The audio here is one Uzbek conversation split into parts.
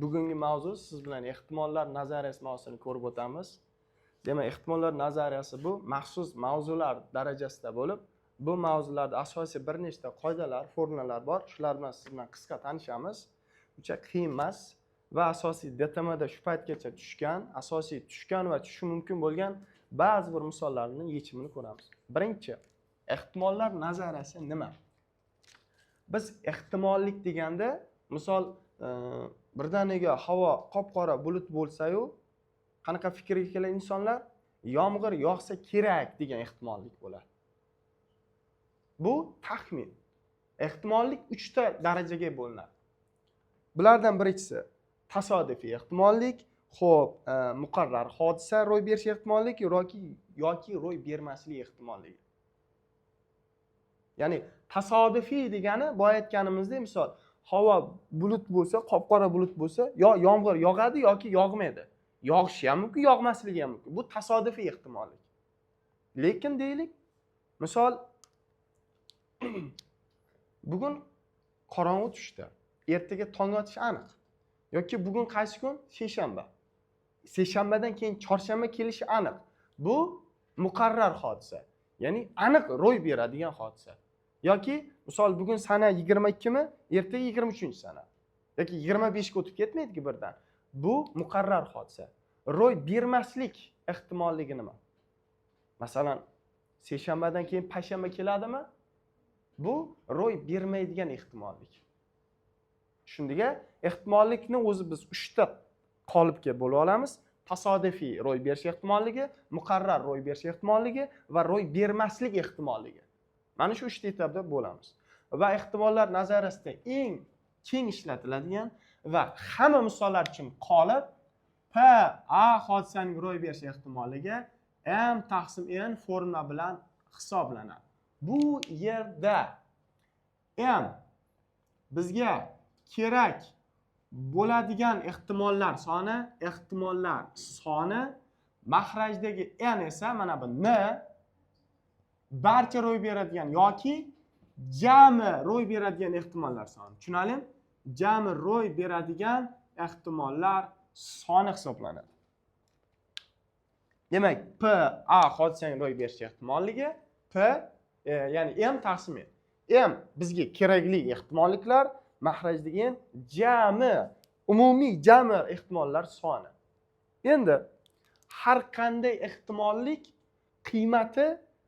bugungi mavzu siz bilan ehtimollar nazariyasi mavzusini ko'rib o'tamiz. Demak, ehtimollar nazariyasi bu maxsus mavzular darajasida bo'lib, bu mavzularda asosiy bir nechta qoidalar, formulalar bor. Shular bilan siz bilan qisqa tanishamiz. Uncha qiyin emas va asosiy DTMda shu paytgacha tushgan va tushishi mumkin bo'lgan ba'zi bir misollarning yechimini ko'ramiz. Birinchi, ehtimollar nazariyasi nima? Biz ehtimollik deganda, misol birdaniga havo qop-qora bulut bo'lsa-yu, qanaqa fikrga kelgan insonlar yomg'ir yog'sa kerak degan ehtimollik bo'ladi. Bu taxmin. Ehtimollik 3 ta darajaga bo'linadi. Bulardan birinchisi tasodifiy ehtimollik, xo'p, muqarrar hodisa ro'y berish ehtimollik yoki ro'y bermaslik ehtimollik. Ya'ni tasodifiy degani boya aytganimizdek, misol havo bulut bo'lsa, qop-qora bulut bo'lsa, yo yomg'ir yog'adi yoki yog'maydi. Yog'ishi ham mumkin, yog'masligi ham mumkin. Bu tasodifiy ehtimollik. Lekin deylik, misol bugun qorong'u tushdi. Ertaga tong otishi aniq. Yoki bugun qaysi kun? Seshanba. Seshanbadan keyin chorshanba kelishi aniq. Bu muqarrar hodisa. Ya'ni aniq ro'y beradigan hodisa. Yoki misol bugun sana 22 mi, ertaga 23-sana. Yoki 25 ga o'tib ketmaydi-ku birdan. Bu muqarrar hodisa. Ro'y bermaslik ehtimolligi nima? Masalan, seshanbadan keyin payshanba keladimi? Bu ro'y bermaydigan ehtimollik. Shundiga ehtimollikni o'zi biz 3 ta qolipga bo'lib olamiz. Tasodifiy ro'y berish ehtimolligi, muqarrar ro'y berish ehtimolligi va ro'y bermaslik ehtimolligi. Mana shu 3 ta etapda bo'lamiz. Va ehtimollar nazariyasida eng keng ishlatiladigan va hamma misollar uchun qolip P A hodisaning ro'y berish ehtimolligi M taqsim N formula bilan hisoblanadi. Bu yerda M bizga kerak bo'ladigan ehtimollar soni, maxrajdagi N esa mana bu N barcha ro'y beradigan yoki jami ro'y beradigan ehtimollar soni. Tushunalimi? Jami ro'y beradigan ehtimollar soni hisoblanadi. Demak, P A hodisaning ro'y berish ehtimolligi P ya'ni M taqsim N. M bizga kerakli ehtimolliklar, maxrajdagi umumiy jami ehtimollar soni. Endi har qanday ehtimollik qiymati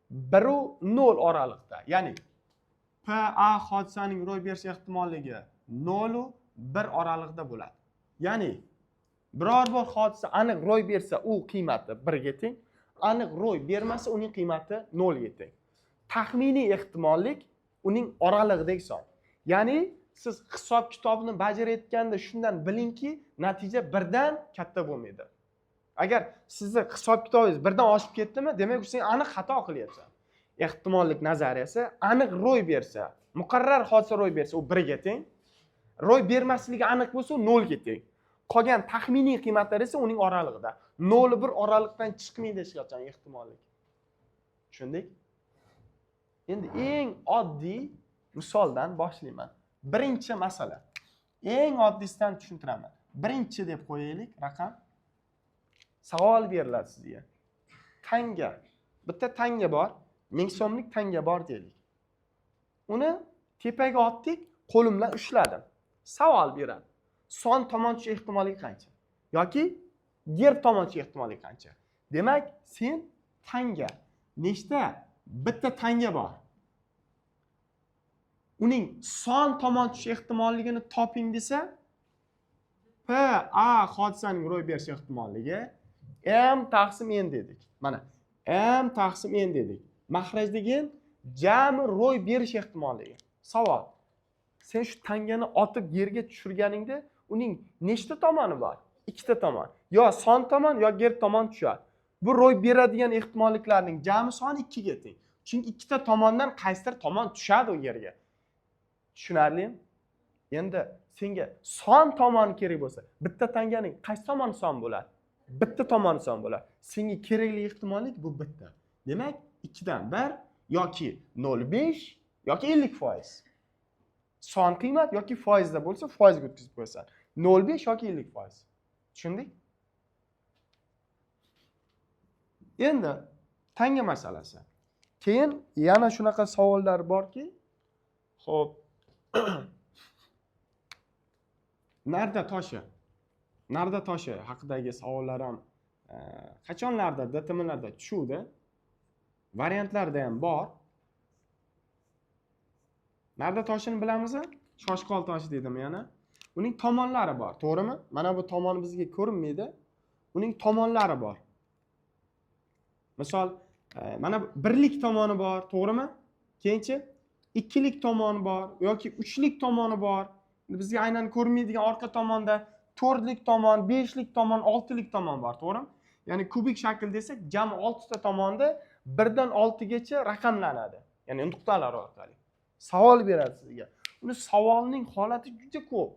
1 u 0 oraliqda. Ya'ni P A hodisaning ro'y berish ehtimolligi 0 u 1 oraliqda bo'ladi. Ya'ni biror bir hodisa aniq ro'y bersa, u qiymati 1 ga teng, aniq ro'y bermasa, uning qiymati 0 ga teng. Taxminiy ehtimollik uning oralig'idagi son. Ya'ni siz hisob kitobni bajarayotganda shundan bilingki, natija 1 dan katta bo'lmaydi. Agar sizni hisob kitobingiz 1 dan oshib ketdimi, demak siz aniq xato qilyapsiz. Ehtimollik nazariyasi aniq ro'y bersa, muqarrar hodisa ro'y bersa, u 1 ga teng. Ro'y bermasligi aniq bo'lsa, u 0 ga teng. Qolgan taxminiy qiymatlar esa uning oralig'ida. 0 1 oraliqdan chiqmaydi hech qachon ehtimollik. Tushundik? Endi eng oddiy misoldan boshlayman. Birinchi masala. Eng oddiysidan tushuntiraman. Birinchi deb qo'yaylik raqam. Savol beriladi sizga. Tanga. Bitta tanga bor, 1000 so'mlik tanga bor deylik. Uni tepaga otdik, qo'lim bilan ushladim. Savol beradi. Son tomon tushish ehtimoligi qancha? Yoki yer tomon tushish ehtimoligi qancha? Demak, sen tanga nechta? Bitta tanga bor. Uning son tomon tushish ehtimolligini toping desa, P A hodisaning ro'y berish ehtimolligi M taqsim N dedik. Mana M taqsim N dedik. Maxrajdagi jami ro'y berish ehtimolligi. Savol. Sen shu tangani otib yerga tushirganingda uning nechta tomoni bor? 2 ta tomon. Yo son tomon yo yer tomon tushadi. Bu ro'y beradigan ehtimolliklarning jami soni 2 ga teng. Chunki 2 ta tomondan qaysidir tomon tushadi u yerga. Tushunarlimi? Endi senga son tomoni kerak bo'lsa, bitta tanganing qaysi tomoni son bo'ladi? Bitta tomoni son bo'ladi. Senga kerakli ehtimollik bu bitta. Demak, 2 dan 1 yoki 0.5 yoki 50%. Son qiymat yoki foizda bo'lsa, foizga o'tkazib qo'yasan. 0,5 yoki 50%. Tushundik? Endi tanga masalasi. Keyin yana shunaqa savollar borki, xo'p, narda toshi haqidagi savollar ham qachonlarda DTMlarda tushuvdi. Variantlarda ham bor. Narda toshini bilamiz? Shoshqol toshi dedim yana. Uning tomonlari bor, to'g'rimi? Mana bu tomoni bizga ko'rinmaydi. Uning tomonlari bor. Misol, mana birlik tomoni bor, to'g'rimi? Keyinchi ikkilik tomoni bor yoki uchlik tomoni bor. Bizga aynan ko'rinmaydigan orqa tomonda 4lik tomon, 5lik tomon, 6lik tomon bor, to'g'rimi? Ya'ni kubik shakl desak, jami 6 ta tomonda 1 dan 6 gacha raqamlanadi. Ya'ni nuqtalar orqali. Savol beradi sizga. Uni savolning holati juda ko'p.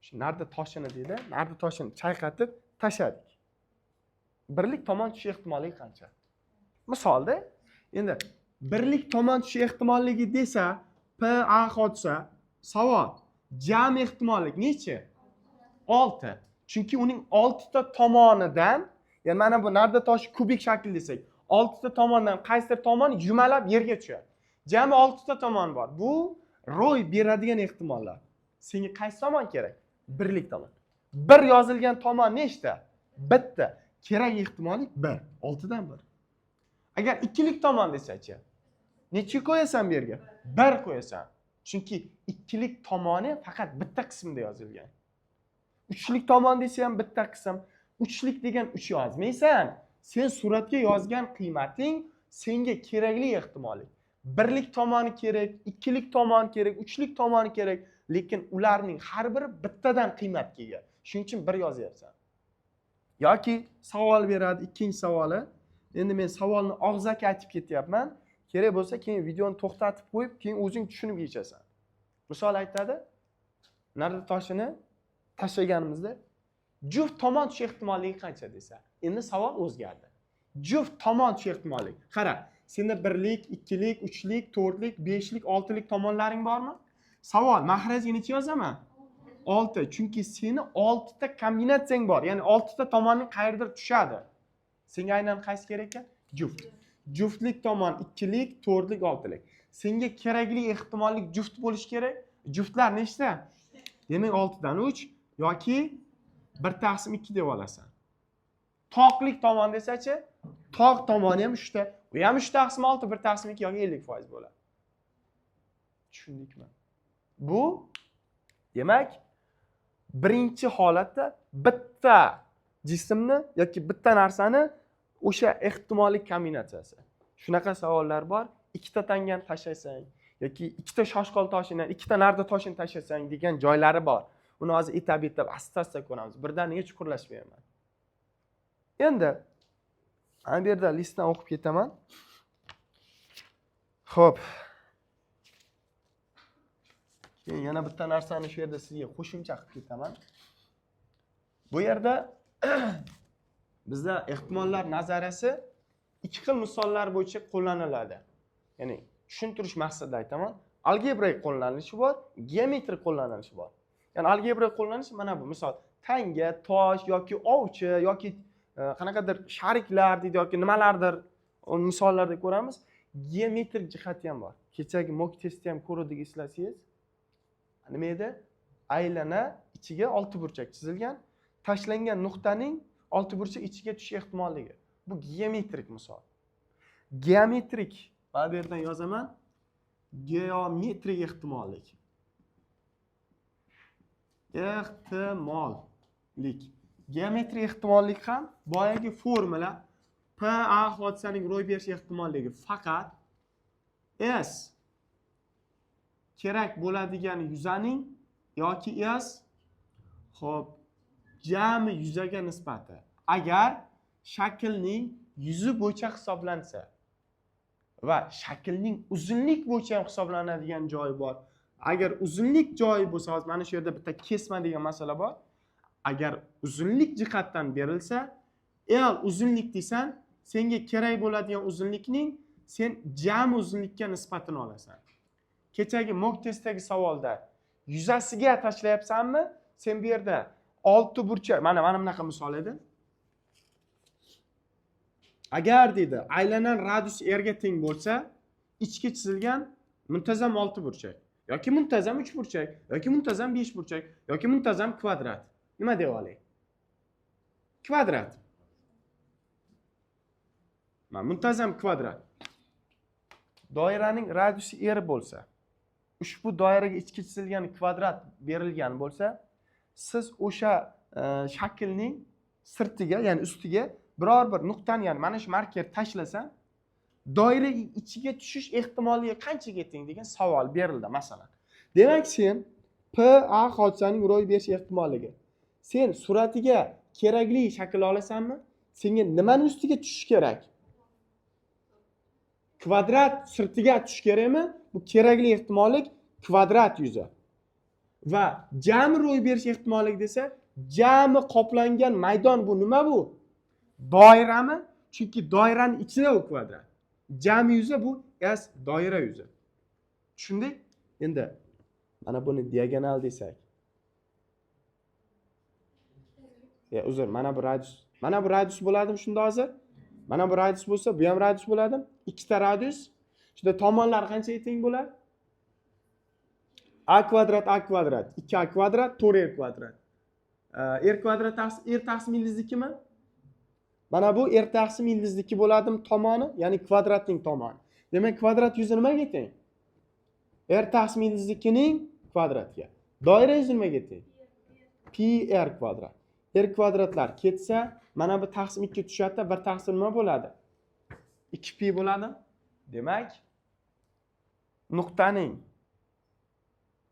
Shu narda toshini dedi, narda toshini chayqatib tashladik. Birlik tomon tushish ehtimoli qancha? Misolda, endi birlik tomon tushish ehtimolligi desa, PA hodisa, savol, jami ehtimollik necha? 6. Chunki uning 6 ta tomonidan, ya'ni mana bu narda toshi kubik shakl desak, 6 ta tomondan qaysidir tomon yumalab yerga tushadi. Jami 6 ta tomon bor. Bu ro'y beradigan ehtimollar. Senga qaysi tomon kerak? Birlik tomon. Bir yozilgan tomon nechta? Bitta. Kerak ehtimoli 1. 6 dan 1. Agar ikkilik tomon desachi, necha qo'yasan bu yerga? 1 qo'yasan. Chunki ikkilik tomoni faqat bitta qismda yozilgan. Uchlik tomon desa ham bitta qism. Uchlik degan 3 yozmaysan. Sen suratga yozgan qiymating senga kerakli ehtimoli. Birlik tomoni kerak, ikkilik tomon kerak, uchlik tomoni kerak, lekin ularning har biri bittadan qiymatga ega. Shuning uchun 1 yozyapsan. Yoki savol beradi, ikkinchi savoli. Endi men savolni og'zaki aytib ketyapman. Kerak bo'lsa keyin videoni to'xtatib qo'yib, keyin o'zing tushunib yechasan. Misol aytadi, narda toshini tashlaganimizda juft tomon tushish ehtimoligi qancha desa. Endi savol o'zgardi. Juft tomon tushish ehtimoligi. Qara, senda birlik, ikkilik, uchlik, to'rtlik, beshlik, oltilik tomonlaring bormi? Savol, mahrajga necha yozaman? 6. Chunki seni 6 ta kombinatsiyang bor. Ya'ni 6 ta tomonning qayerdir tushadi. Senga aynan qaysi kerak ekan? Juft. Juftlik tomon ikkilik, to'rtlik, oltilik. Senga kerakli ehtimollik juft bo'lishi kerak. Juftlar nechta? Demak 6 dan 3 yoki 1/2 deb olasan. Toqlik tomon desachi, toq tomoni ham 3 ta. Bu ham 3/6, 1/2 yoki 50% bo'ladi. Tushundikmi? Bu demak birinchi holatda bitta jismni yoki bitta narsani o'sha ehtimollik kombinatsiyasi. Shunaqa savollar bor. Ikkita tangani tashlasang yoki ikkita shoshqol toshini, ikkita narda toshini tashlasang degan joylari bor. Uni hozir etab asta-asta ko'ramiz. Birdaniga chuqurlashmayman. Endi mana bu yerda listdan o'qib ketaman. Xo'p. Keyin yana bitta narsani shu yerda sizga qo'shimcha qilib ketaman. Bu yerda bizda ehtimollar nazariyasi ikki xil misollar bo'yicha qo'llaniladi. Ya'ni tushuntirish maqsadida aytaman. Algebra qo'llanilishi bor, geometrik qo'llanilishi bor. Ya'ni algebra qo'llanilishi mana bu. Misol, tanga, tosh yoki ovchi yoki qanaqadir shariklar deydi yoki nimalardir misollarda ko'ramiz. Geometrik jihati ham bor. Kechagi mock testni ham ko'rdik, eslasangiz. Nima edi? Aylana ichiga oltiburchak chizilgan, tashlangan nuqtaning oltiburchak ichiga tushish ehtimolligi. Bu geometrik misol. Geometrik, mana bu yerdan yozaman. Geometrik ehtimollik. Ehtimollik. Geometrik ehtimollik ham boyagi formula PA hodisaning ro'y berish ehtimolligi faqat S kerak bo'ladigan yuzaning yoki S xo'p jami yuzaga nisbati agar shaklning yuzi bo'yicha hisoblansa va shaklning uzunlik bo'yicha ham hisoblanadigan joyi bor. Agar uzunlik joyi bo'lsa, hozir mana shu yerda bitta kesma degan masala bor. Agar uzunlik jihatdan berilsa, L uzunlik desan, senga kerak bo'ladigan uzunlikning sen jami uzunlikka nisbatini olasan. Kechagi mock testdagi savolda yuzasiga tashlayapsanmi, sen bu yerda 6 burchak, mana bunaqa misol edi. Agar deydi, aylanan radius r ga teng bo'lsa, ichga chizilgan muntazam 6 burchak yoki muntazam 3 burchak yoki muntazam 5 burchak yoki muntazam kvadrat. Nima deb olay? Kvadrat. Mana muntazam kvadrat. Doiraning radiusi r bo'lsa, ushbu doiraga ichki chizilgan kvadrat berilgan bo'lsa, siz o'sha shaklning sirtiga, ya'ni ustiga biror bir nuqtani, ya'ni mana shu marker tashlasa, doira ichiga tushish ehtimolligi qanchaga teng degan savol berildi masalan. Demak, sen PA hodisaning ro'y berish ehtimolligi. Sen suratiga kerakli shakl olasanmi? Senga nimani ustiga tushish kerak? Kvadrat sirtiga tushish kerakmi? Bu kerakli ehtimollik kvadrat yuzi. Va jami ro'y berish ehtimolligi desa, jami qoplangan maydon bu nima bu? Doirami? Chunki doiraning ichida u kvadrat. Jami yuzi bu S doira yuzi. Tushundik? Endi mana buni diagonal desak. Uzr, mana bu radius bo'ladimi shunda hozir? Mana bu radius bo'lsa, bu ham radius bo'ladimi? Ikkita radius. Shunda tomonlar qanchaga teng bo'ladi? A kvadrat 2a kvadrat 4r kvadrat. R kvadrat r taqsim ildizdikimi? Mana bu r taqsim ildizdiki bo'ladimi tomoni, ya'ni kvadratning tomoni. Demak, kvadrat yuzi nimaga teng? R taqsim ildizdikining kvadratiga. Doira yuzi nimaga teng? PR kvadrat. R kvadratlar ketsa, mana bu taqsim 2 tushadi, bir taqsim nima bo'ladi? 2pi bo'ladi. Demak, nuqtaning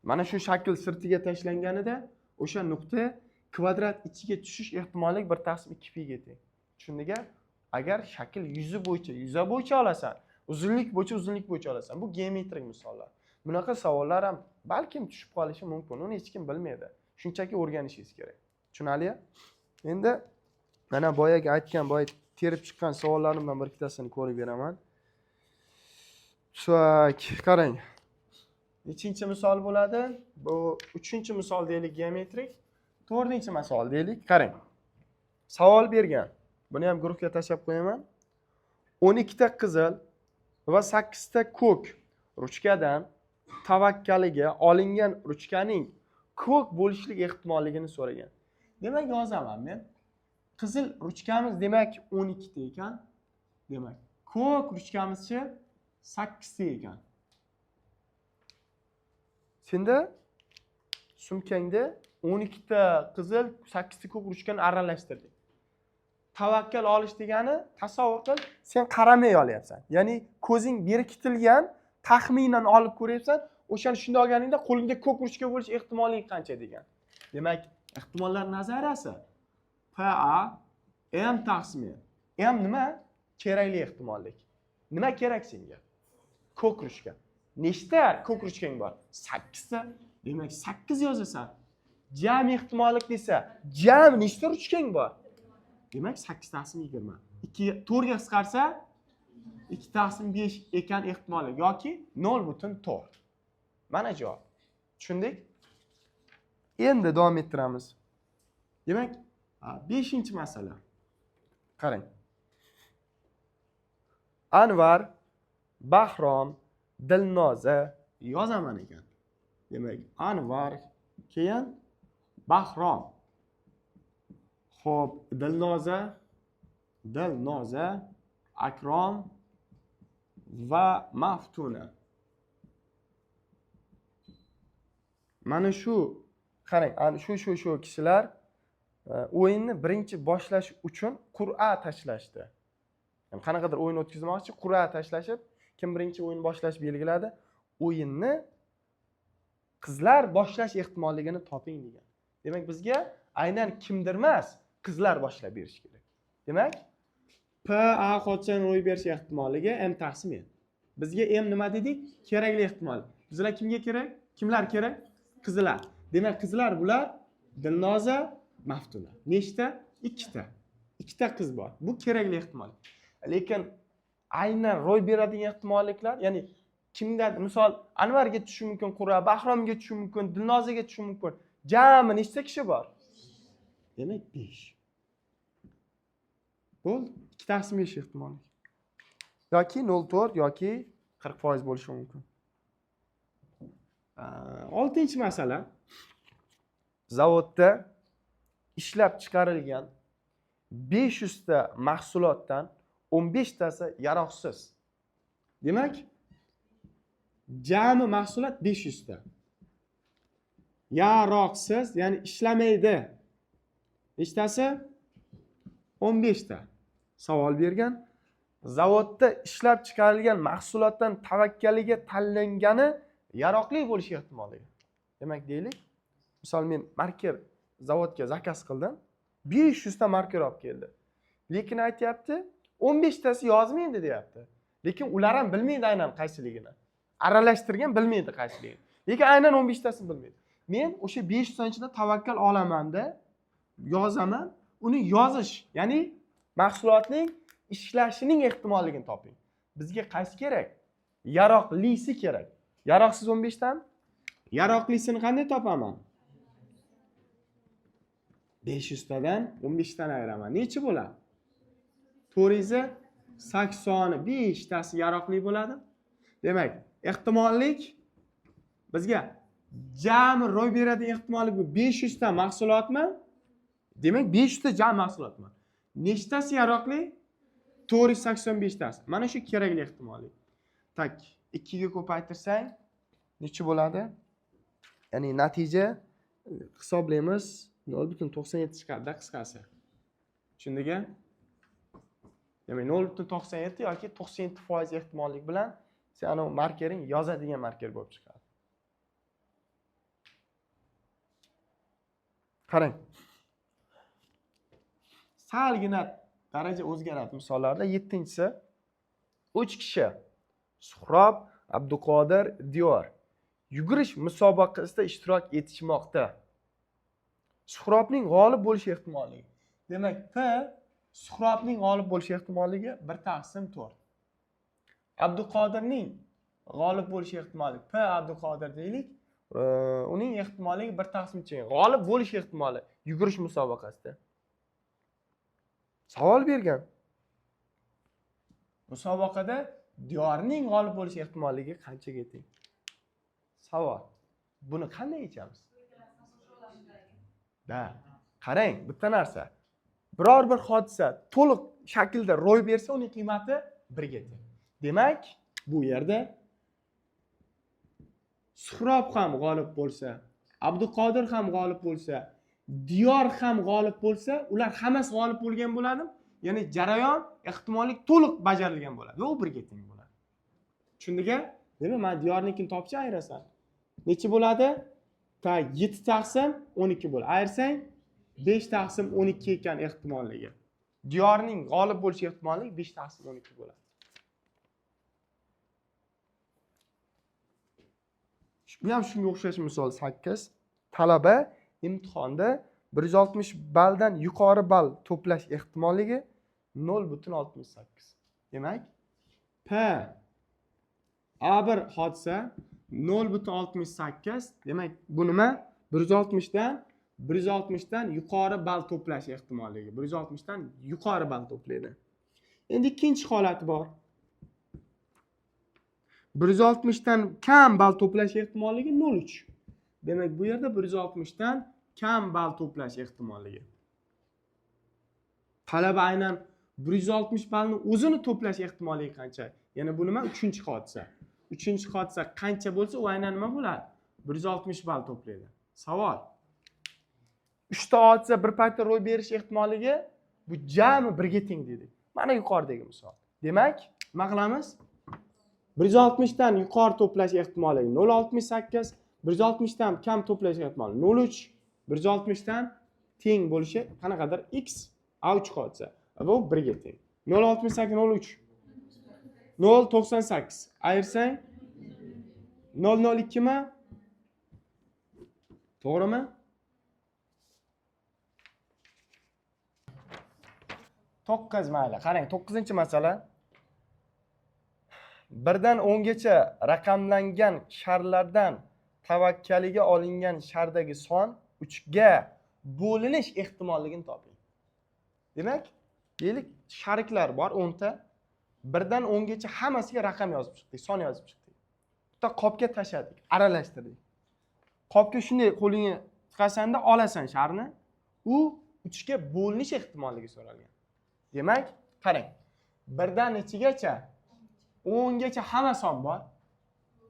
mana shu shakl sirtiga tashlanganida, o'sha nuqta kvadrat ichiga tushish ehtimoli 1 taqsim 2pi ga teng. Tushundingmi? Agar shakl yuzi bo'yicha olasan, uzunlik bo'yicha olasan, bu geometrik misollar. Bunaqa savollar ham balkim tushib qolishi mumkin. Uni hech kim bilmaydi. Shunchaki o'rganishingiz kerak. Tushunali? Endi mana boyaga aytgan, terib chiqqan savollarimdan bir ikkitasini ko'rib beraman. Qarang. Nechinchi misol bo'ladi? Bu 3-misol deylik geometrik. 4-misol deylik. Qarang. Savol bergan. Buni ham guruhga tashlab qo'yaman. 12 ta qizil va 8 ta ko'k ruchkadan tavakkaliga olingan ruchkaning ko'k bo'lishlik ehtimolligini so'ragan. Demak, yozaman men. Qizil ruchkamiz demak 12 ta ekan. Demak, ko'k ruchkamizchi 8 ta ekan. Senda sumkangda 12 ta qizil, 8 ta ko'k ruchkani aralashtirdik. Tavakkal olish degani, tasavvur qil, sen qaramay olyapsan. Ya'ni ko'zing berkitilgan, taxminan olib ko'ryapsan, o'shani shunday olganingda qo'lingda ko'k ruchka bo'lish ehtimoli qancha degan. Demak, ehtimollar nazariyasi PA M taqsim N. M nima? Kerakli ehtimollik. Nima kerak senga? Ko'k ruchka. Nechta ko'k ruchkang bor? 8 ta. Demak, 8 yozasan. Jam ehtimollik desa, jam nechta ruchkang bor? Demak, 8 taqsim 20. 2 4 ga qisqarsa 2 taqsim 5 ekan ehtimoli yoki 0.4. Mana javob. Tushundik? Endi davom ettiramiz. Demak, 5-masala. Qarang. Anvar, Bahrom, Dilnoza yozaman ekan. Demak, Anvar, keyin Bahrom. Xo'p, Dilnoza, Akrom va Maftuna. Mana shu, qarang, ana shu kishilar o'yinni birinchi boshlash uchun qur'a tashlashdi. Yani qanaqadir o'yin o'tkazmoqchi, qur'a tashlashib, kim birinchi o'yin boshlash belgiladi, o'yinni qizlar boshlash ehtimolligini toping degan. Demak, bizga aynan kimdir emas, qizlar boshlab berish kerak. Demak, PA hodisaning ro'y berish ehtimoliga M taqsim N. Bizga M nima dedik? Kerakli ehtimol. Bizlar kimga kerak? Kimlar kerak? Qizlar. Demak, qizlar bular Dilnoza, Maftuna. Nechta? 2 ta. 2 ta qiz bor. Bu kerakli ehtimol. Lekin aynan ro'y beradigan ehtimolliklar, ya'ni kimdan, misol Anvarga tushishi mumkin, Bahromga tushishi mumkin, Dilnozaga tushishi mumkin. Jami nechta kishi bor? Demak 5. Bo'ldi. 2 taqsim 5 ehtimoli. Yoki 0.4 yoki 40% bo'lishi mumkin. 6-masala. Zavodda ishlab chiqarilgan 500 ta mahsulotdan 15 tasi yaroqsiz. Demak, jami mahsulot 500 ta. Yaroqsiz, ya'ni ishlamaydi. Nechtasi? 15 ta. Savol bergan. Zavodda ishlab chiqarilgan mahsulotdan tavakkaliga tanlangani yaroqli bo'lishi ehtimoli. Demak, deylik, misol men marker zavodga zakaz qildim. 500 ta marker olib keldi. Lekin aytayapti, 15 tasi yozmaydi deyapti. Lekin ular ham bilmaydi aynan qaysiligini. Aralashtirgan bilmaydi qaysiligini. Lekin aynan 15 tasini bilmaydi. Men o'sha 500 taning ichida tavakkal olamanda yozaman, uni yozish, ya'ni mahsulotning ishlashining ehtimolligini toping. Bizga qaysi kerak? Yaroqlisi kerak. Yaroqsiz 15 dan yaroqlisini qanday topaman? 500 tadan 15 tani ayiraman. Necha bo'ladi? 480 tasi yaroqli bo'ladi. Demak, ehtimollik bizga jami ro'y beradigan ehtimollik bu 500 ta mahsulotmi? Demak, 500 ta jami mahsulotmi? Nechtasi yaroqli? 485 tasi. Mana shu kerakli ehtimollik. Tak, 2 ga ko'paytirsang necha bo'ladi? Ya'ni natija hisoblaymiz 0.97 chiqadi qisqasi. Tushundingmi? Demak, 0.97 yoki 97% ehtimollik bilan sen ana markering yozadigan marker bo'lib chiqadi. Qarang. Salgina daraja o'zgaradi misollarda. 7-si 3 kishi Suhrob, Abduqodir, Diyor yugurish musobaqasida ishtirok etishmoqda. Suhrobning g'olib bo'lish ehtimoli. Demak, P Suhrobning g'olib bo'lish ehtimoliga 1/4. Abduqodirning g'olib bo'lish ehtimoli P Abduqodir deylik. Uning ehtimoliga 1/3. G'olib bo'lish ehtimoli yugurish musobaqasida. Savol bergan. Musobaqada Diyorning g'olib bo'lish ehtimoliga qanchaga teng? Savol. Buni qanday yechamiz? Da, qarang, bitta narsa. Biror bir hodisa to'liq shaklda ro'y bersa, uning qiymati 1 ga teng. Demak, bu yerda Suhrob ham g'olib bo'lsa, Abduqodir ham g'olib bo'lsa, Diyor ham g'olib bo'lsa, ular hammasi g'olib bo'lgan bo'ladi. Ya'ni jarayon ehtimollik to'liq bajarilgan bo'ladi. Va u 1 ga teng bo'ladi. Tushundingmi? Demak, men Diyornikini topchi ayirasan. Necha bo'ladi? 7 taqsim 12 bo'ladi. Ayirsang 5 taqsim 12 ekan ehtimolligi. Diyorning g'olib bo'lish ehtimoli 5 taqsim 12 bo'ladi. Bu ham shunga o'xshash misol 8. Talaba imtihonda 160 balldan yuqori ball to'plash ehtimolligi 0.68. Demak, P A1 hodisa 0.68. Demak, bu nima? 160 dan yuqori ball to'plash ehtimolligi. 160 dan yuqori ball to'playdi. Endi ikkinchi holati bor. 160 dan kam ball to'plash ehtimolligi 0.3. Demak, bu yerda 160 dan kam ball to'plash ehtimolligi. Talaba aynan 160 ballni o'zini to'plash ehtimoli qancha? Yana bu nima? 3-hodisa. 3-hodisa qancha bo'lsa, u aynan nima bo'ladi? 160 ball to'playdi. Savol. 3 ta hodisa bir paytda ro'y berish ehtimoliga bu jami 1 ga teng dedik. Mana yuqoridagi misol. Demak, nima qilamiz? 160 dan yuqori to'plash ehtimoli 0.68, 160 dan kam to'plash ehtimoli 0.3, 160 dan teng bo'lishi qanaqadir x A3 hodisa. Bu 1 ga teng. 0.68 0.3 0.98 ayirsang 0.02 mi? To'g'rimi? To'qqiz mayli. Qarang, 9-masala. 1 dan 10 gacha raqamlangan sharlardan tavakkaliga olingan shardagi son 3ga bo'linish ehtimolligini toping. Demak, deylik shariklar bor 10 ta. 1 dan 10 gacha hammasiga raqam yozib chiqdik, son yozib chiqdik. Bitta qopga tashladik, aralashtirdik. Qopga shunday qo'lingni tiqasanda olasan sharni, u 3 ga bo'linish ehtimolligi so'ralgan. Demak, qarang. 1 dan nechigacha? 10 gacha hamma son bor.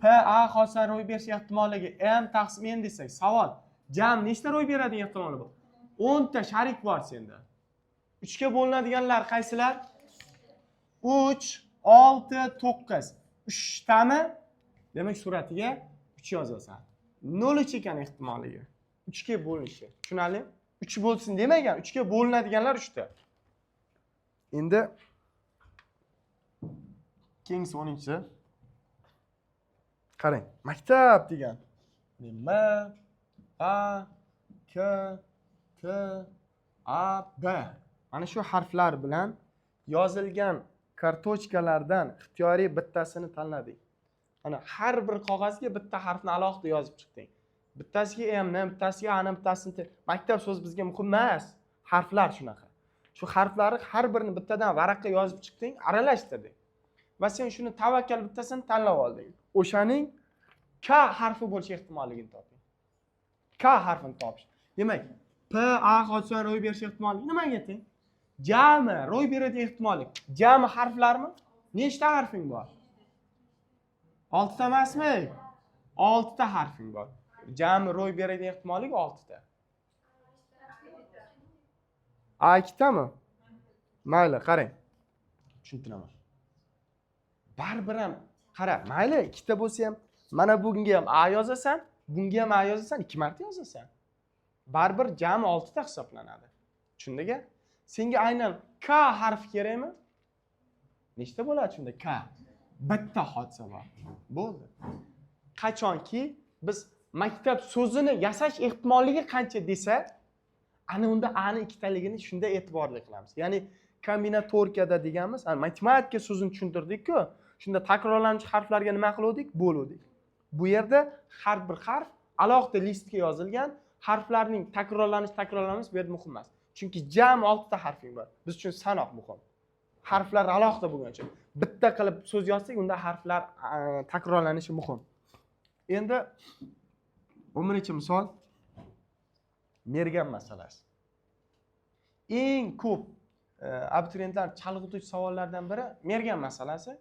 P A hodisadan ro'y berish ehtimolligi m taqsim n desak, savol. Jam nechta ro'y beradigan ehtimoli bor? 10 ta sharik bor senda. 3 ga bo'linadiganlar qaysilar? 3, 6, 9. 3 tami? Demak, suratiga 3 yozasan. 0 ekan ehtimolligi. 3 ga bo'linishi. Tushunarli? 3 bo'lsin demagan, 3 ga bo'linadiganlar 3 ta. Endi keyingisi 10-chi. Qarang, maktab degan. M A K T A B. Mana shu harflar bilan yozilgan kartochkalardan ixtiyoriy bittasini tanladik. Mana har bir qog'ozga bitta harfni alohida yozib chiqding. Bittasiga M ni, bittasiga A ni, bittasini. Maktab so'z bizga muhim emas. Harflar shunaqa. Shu harflarni har birini bittadan varaqqa yozib chiqding, aralashtirding. Va sen shuni tavakkal bittasini tanlab olding. O'shaning K harfi bo'lish ehtimolligini toping. K harfini topish. Demak, P A hodisadan ro'y berish ehtimoligi nimaga teng? Jami ro'y beradigan ehtimollik. Jami harflarmi? Nechta harfing bor? 6 ta emasmi? 6 ta harfing bor. Jami ro'y beradigan ehtimollik 6 ta. A ikkitami? Mayli, qarang. Tushuntiraman. Baribir ham qara, mayli, ikkita bo'lsa ham, mana bunga ham A yozasan, bunga ham A yozasan, 2 marta yozasan. Baribir jami 6 ta hisoblanadi. Tushundingmi? Senga aynan K harfi kerakmi? Nechta bo'ladi shunda K? Bitta hodisa bor. Bo'ldi. Qachonki biz maktab so'zini yasash ehtimolligi qancha desa, ana unda A ni ikkitaligini shunda e'tiborli qilamiz. Ya'ni kombinatorikada deganimiz, matematika so'zini tushuntirdik-ku. Shunda takrorlanuvchi harflarga nima qildik? Bo'ldik. Bu yerda har bir harf alohida listga yozilgan, harflarning takrorlanish bu yerda muhim emas. Chunki jami 6 ta harfing bor. Biz uchun sanoq muhim. Harflar alohida bo'lgani uchun bitta qilib so'z yozsak, unda harflar takrorlanishi muhim. Endi 11-misol mergan masalasi. Eng ko'p abituriyentlar chalg'ituvchi savollardan biri mergan masalasi.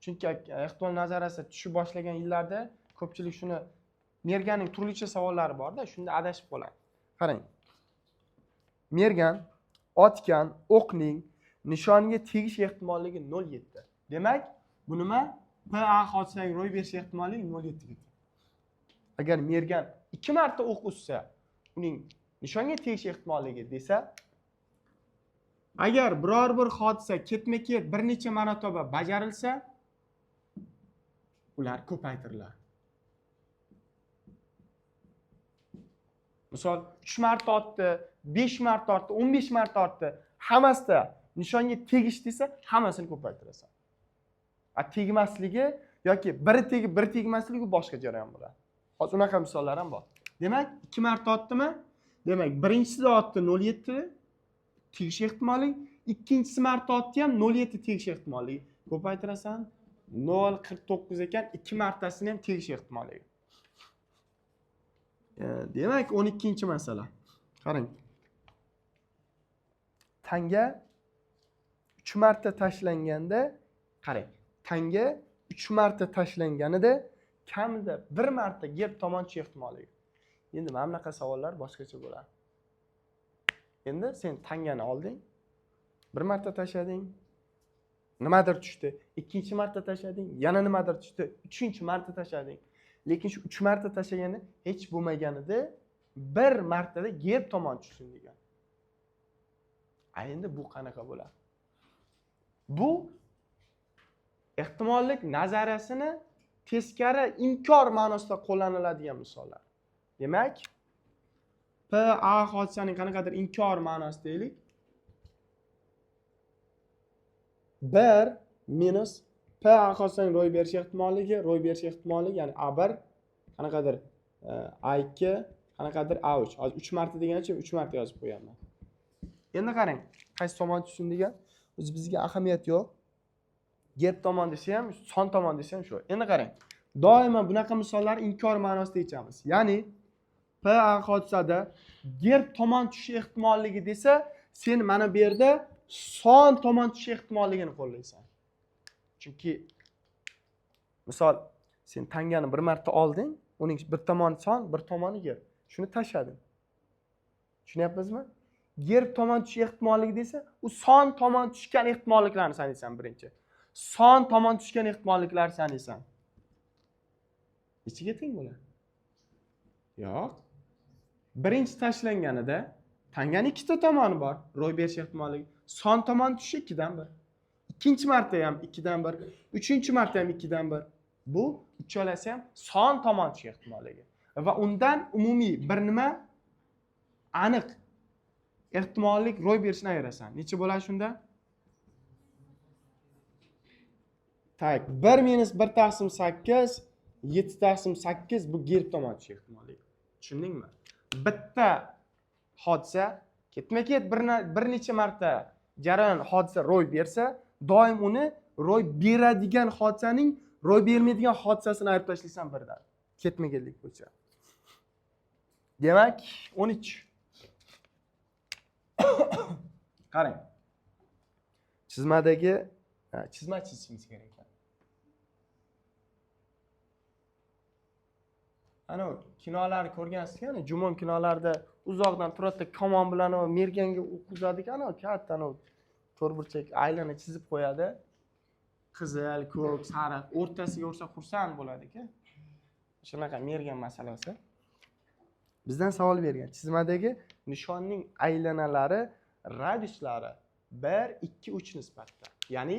Chunki ehtimol nazariyasi tushib boshlagan yillarda ko'pchilik shuni merganning turlicha savollari bor-da, shunda adashib qoladi. Qarang. Mergan, otgan, o'qning nishoniga tegish ehtimolligi 0,7. Demak, bu nima? P A hodisaning ro'y berish ehtimolligi 0,7. Agar mergan 2 marta o'q uzsa, uning nishonga tegish ehtimolligi desa, agar biror bir hodisa ketma-ket bir necha marotaba bajarilsa, ular ko'paytiriladi. Misol 3 marta otdi, 5 marta otdi, 15 marta otdi. Hammasida nishonga tegish desa, hammasini ko'paytirasan. Tegmasligi yoki biri tegib, biri tegmasligi boshqa jarayon bo'ladi. Hozir unaqa misollar ham bor. Demak, 2 marta otdimi? Demak, birinchisida otdi 0,7 tegish ehtimoli, ikkinchisi marta otdi ham 0,7 tegish ehtimoli. Ko'paytirasan 0,49 ekan, 2 martasini ham tegish ehtimoli. Demak, 12-masala. Qarang. Tanga 3 marta tashlanganda, qarang. Tanga 3 marta tashlanganida kamida 1 marta gap tomon tushish ehtimoli. Endi mana bunaqa savollar boshqacha bo'ladi. Endi sen tangani olding, 1 marta tashlading, nimadir tushdi. Ikkinchi marta tashlading, yana nimadir tushdi. Uchinchi marta tashlading. Lekin shu 3 marta tashlaganda hech bo'lmaganida 1 martada gap tomon tushsin degan. Endi bu qanaqa bo'ladi? Bu ehtimollik nazariyasini teskari inkor ma'nosida qo'llaniladigan misollar. Demak, P A hodisaning qanaqadir inkor ma'nosi deylik. 1 minus P A hodisaning ro'y berish ehtimolligi, ya'ni A1 qanaqadir A2 qanaqadir A3. Hozir 3 marta degancha 3 marta yozib qo'yaman. Endi qarang, qaysi tomon tushsin degan o'zi bizga ahamiyat yo'q. Gerb tomon desa ham, son tomon desa ham shu. Endi qarang. Doimo bunaqa misollarni inkor ma'nosida aytamiz. Ya'ni PA hodisada gerb tomon tushish ehtimolligi desa, sen mana bu yerda son tomon tushish ehtimolligini qo'llaysan. Chunki misol sen tangani bir marta olding, uning bir tomoni son, bir tomoni gerb. Shuni tashlading. Tushunyapsizmi? Gerb tomon tushish ehtimolligi desa, u son tomon tushgan ehtimolliklarni sanaysan birinchi. Son tomon tushgan ehtimolliklarni sanaysan. Ichiga teng bo'ladi. Yo'q. Birinchi tashlanganida tangani ikkita tomoni bor, ro'y berish ehtimoli. Son tomon tushishi 2 dan 1. Ikkinchi marta ham 2 dan 1, uchinchi marta ham 2 dan 1. Bu uchalasi ham son tomon tushish ehtimoliga. Va undan umumiy bir nima aniq ehtimollik ro'y berishini ayirasan. Necha bo'ladi shunda? Tak, 1 minus 1 taqsim 8, 7 taqsim 8 bu gerb tomon tushish ehtimoligi. Tushundingmi? Bitta hodisa ketma-ket bir necha marta jarayon hodisa ro'y bersa, doim uni ro'y beradigan hodisaning ro'y bermaydigan hodisasini ayirib tashlaysan birdan. Ketma-ketlik bo'yicha. Demak, 13. Qarang. Chizmadagi chizma chizishimiz kerak ekan. Ana kinolarni ko'rgansizmi? Jumon kinolarida uzoqdan turadi, kamon bilan merganga o'qizadi ekan, katta to'rtburchak aylana chizib qo'yadi. Qizil, ko'k, sariq, o'rtasiga ursa xursand bo'ladi-ku. Shunaqa mergan masalasi. Bizdan savol bergan. Chizmadagi nishonning aylanalari, radiuslari 1, 2, 3 nisbatda. Ya'ni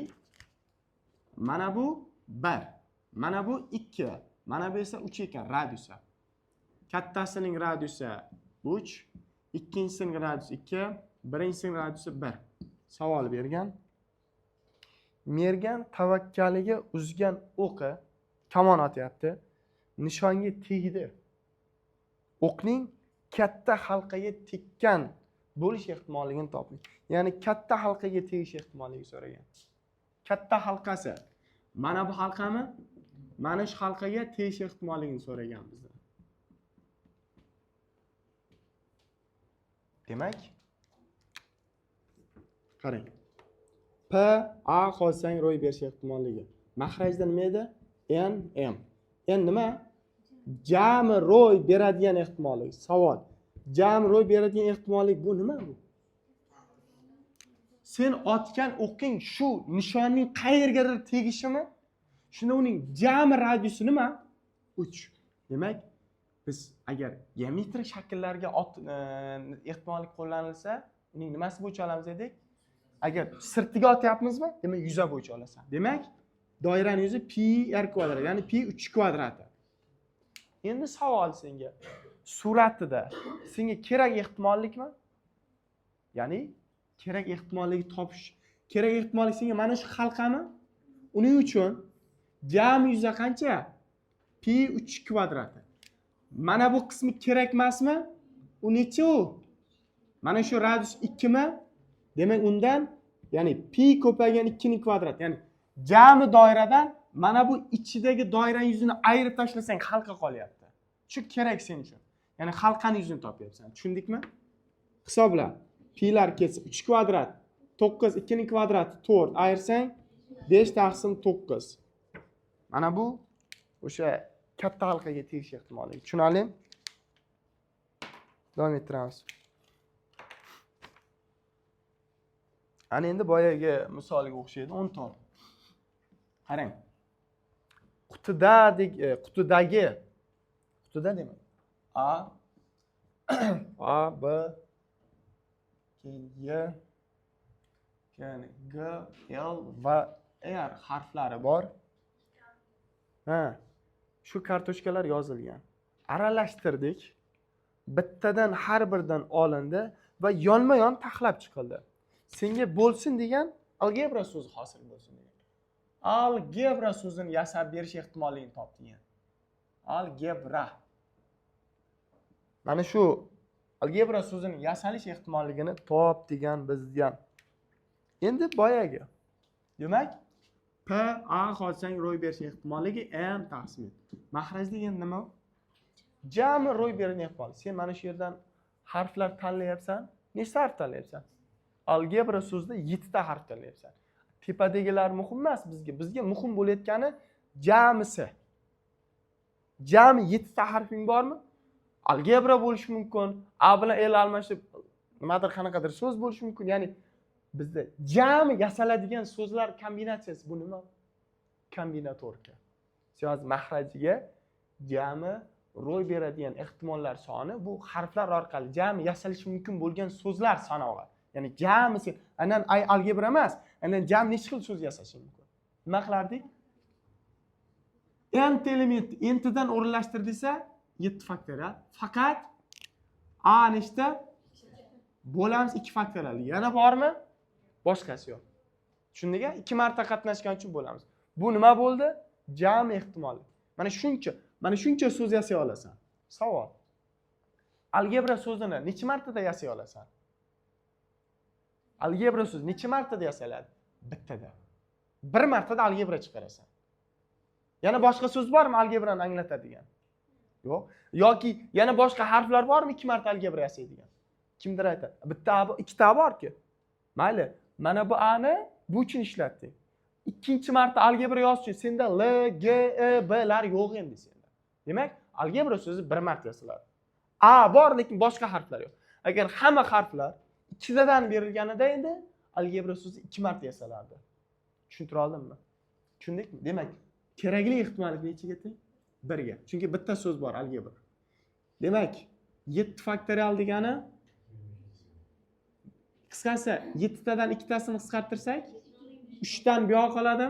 mana bu 1, mana bu 2, mana bu esa 3 ekan radiusi. Kattasining radiusi 3, ikkinchisining radiusi 2, birinchisining radiusi 1. Savol bergan. Mergan tavakkaliga uzgan o'qi kamon otyapti. Nishonga tegdi. O'qning katta halqaga tekkan bo'lish ehtimolligini toping. Ya'ni katta halqaga tegish ehtimolligini so'ragan. Katta halqasi mana bu halqami? Mana shu halqaga tegish ehtimolligini so'ragan bizdan. Demak, qarang. P A hodisaning ro'y berish ehtimolligi. Mahrajda nima edi? N M. N nima? Jami ro'y beradigan ehtimollik. Savol. Jami ro'y beradigan ehtimollik bu nima bu? Sen otgan o'qing shu nishonning qayergadir tegishimi? Shunda uning jami radiusi nima? 3. Demak, biz agar geometrik shakllarga ehtimollik qo'llanilsa, uning nimasi bo'yicha olamiz dedik? Agar sirtiga otyapmizmi? Demak, yuza bo'yicha olasan. Demak, doiraning yuzi pi r kvadrat, ya'ni pi 3 kvadrati. Endi savol senga. Suratida senga kerak ehtimollikmi? Ya'ni kerak ehtimollikni topish. Kerak ehtimollik senga mana shu halqami? Uning uchun jami yuza qancha? Pi 3 kvadrati. Mana bu qismi kerak emasmi? U necha u? Mana shu radius 2 mi? Demak, undan ya'ni pi ko'paygan 2 ning kvadrati, ya'ni jami doiradan mana bu ichidagi doiraning yuzini ayirib tashlasang halqa qolyapti. Shu kerak sen uchun. Ya'ni halqaning yuzini topyapsan. Tushundikmi? Hisobla. Pilar ketsa 3 kvadrat, 9, 2 ning kvadrati 4 ayirsang 5 taqsim 9. Mana bu o'sha katta halqaga tegish ehtimoli. Tushunarli? Davom ettiramiz. Ana endi boyagi misolga o'xshaydi 10 ton. Qarang. Qutida demak. A, B, keyin Y, keyin G, L va R harflari bor. Shu kartochkalar yozilgan. Aralashtirdik. Bittadan har biridan olindi va yonma-yon taxlab chiqildi. Senga bo'lsin degan algebra so'zi hosil bo'lsin degan. Algebra so'zini yasab berish ehtimolligini topding. Algebra. Mana shu algebra so'zining yasalish ehtimolligini top degan bizgan. Endi boyagi. Demak, P A hodisaning ro'y berish ehtimolligi M taqsim et. Mahraj degan nima? Jami ro'y bergan ehtimol. Sen mana shu yerdan harflar tanlayapsan. Nechta harf tanlayapsan? Algebra so'zida 7 ta harf tanlayapsan. Tepadagilar muhim emas bizga. Bizga muhim bo'layotgani jamisi. Jami 7 ta harfing bormi? Algebra bo'lishi mumkin, A bilan L almashib nimadir qanaqadir so'z bo'lishi mumkin. Ya'ni bizda jami yasaladigan so'zlar kombinatsiyasi bu nima? Kombinatorka. So'z mahrajiga jami ro'y beradigan ehtimollar soni bu harflar orqali jami yasalishi mumkin bo'lgan so'zlar sanog'i. Ya'ni jamisi anan algebra emas, anan jami necha xil so'z yasashi mumkin. Nima qilardik? N element entidan o'rinlashtir desa 7 faktorial. Faqat A nechta? Bo'lamiz 2 faktorial. Yana bormi? Boshqasi yo'q. Tushundingmi? 2 marta qatnashgan uchun bo'lamiz. Bu nima bo'ldi? Jami ehtimoli. Mana shuncha so'z yasay olasan. Savol. Algebra so'zini necha martada yasay olasan? Algebra so'zi necha martada yasaladi? Bittada. Bir martada algebra chiqarasan. Yana boshqa so'z bormi algebrani anglatadigan? Yo'q. Yoki yana boshqa harflar bormi 2 marta algebra yasaydigan? Kimdir aytadi. Bitta A, ikkita A borki. Mayli, mana bu A ni bu uchun ishlatdik. Ikkinchi marta algebra yozish uchun senda L, G, E, B lar yo'q endi senda. Demak, algebra so'zi bir marta yasaladi. A bor, lekin boshqa harflar yo'q. Agar hamma harflar ikkitadan berilganida endi algebra so'zi 2 marta yasalardi. Tushuntira oldimmi? Tushundikmi? Demak, kerakli ehtimollik nechaga teng? 1 ga. Chunki bitta so'z bor algebra. Demak, 7 faktorial degani qisqasi 7 tadan 2 tasini qisqartirsak 3 dan bu yoq qoladi.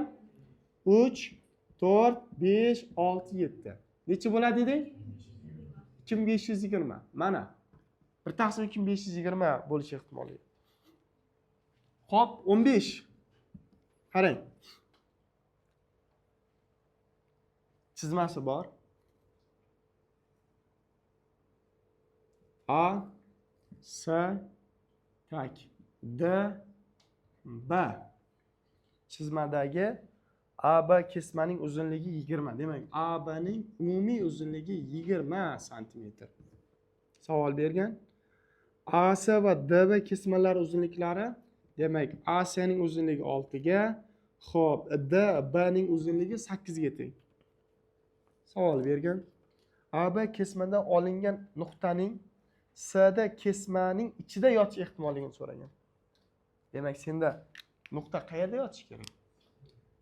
3, 4, 5, 6, 7. Necha bo'ladi dedik? 2520. Mana 1 taqsim 2520 bo'lish ehtimoli. Xo'p, 15. Qarang. Chizmasi bor. A, S, tak, D, B. Chizmadagi AB kesmaning uzunligi 20. Demak, ABning umumiy uzunligi 20 cm. Savol bergan. AC va DB kesmalar uzunliklari, demak, ACning uzunligi 6 ga, xo'p, DBning uzunligi 8 ga teng. Savol bergan. AB kesmadan olingan nuqtaning CD kesmaning ichida yotish ehtimolligini so'ragan. Demak, senda nuqta qayerda yotishi kerak?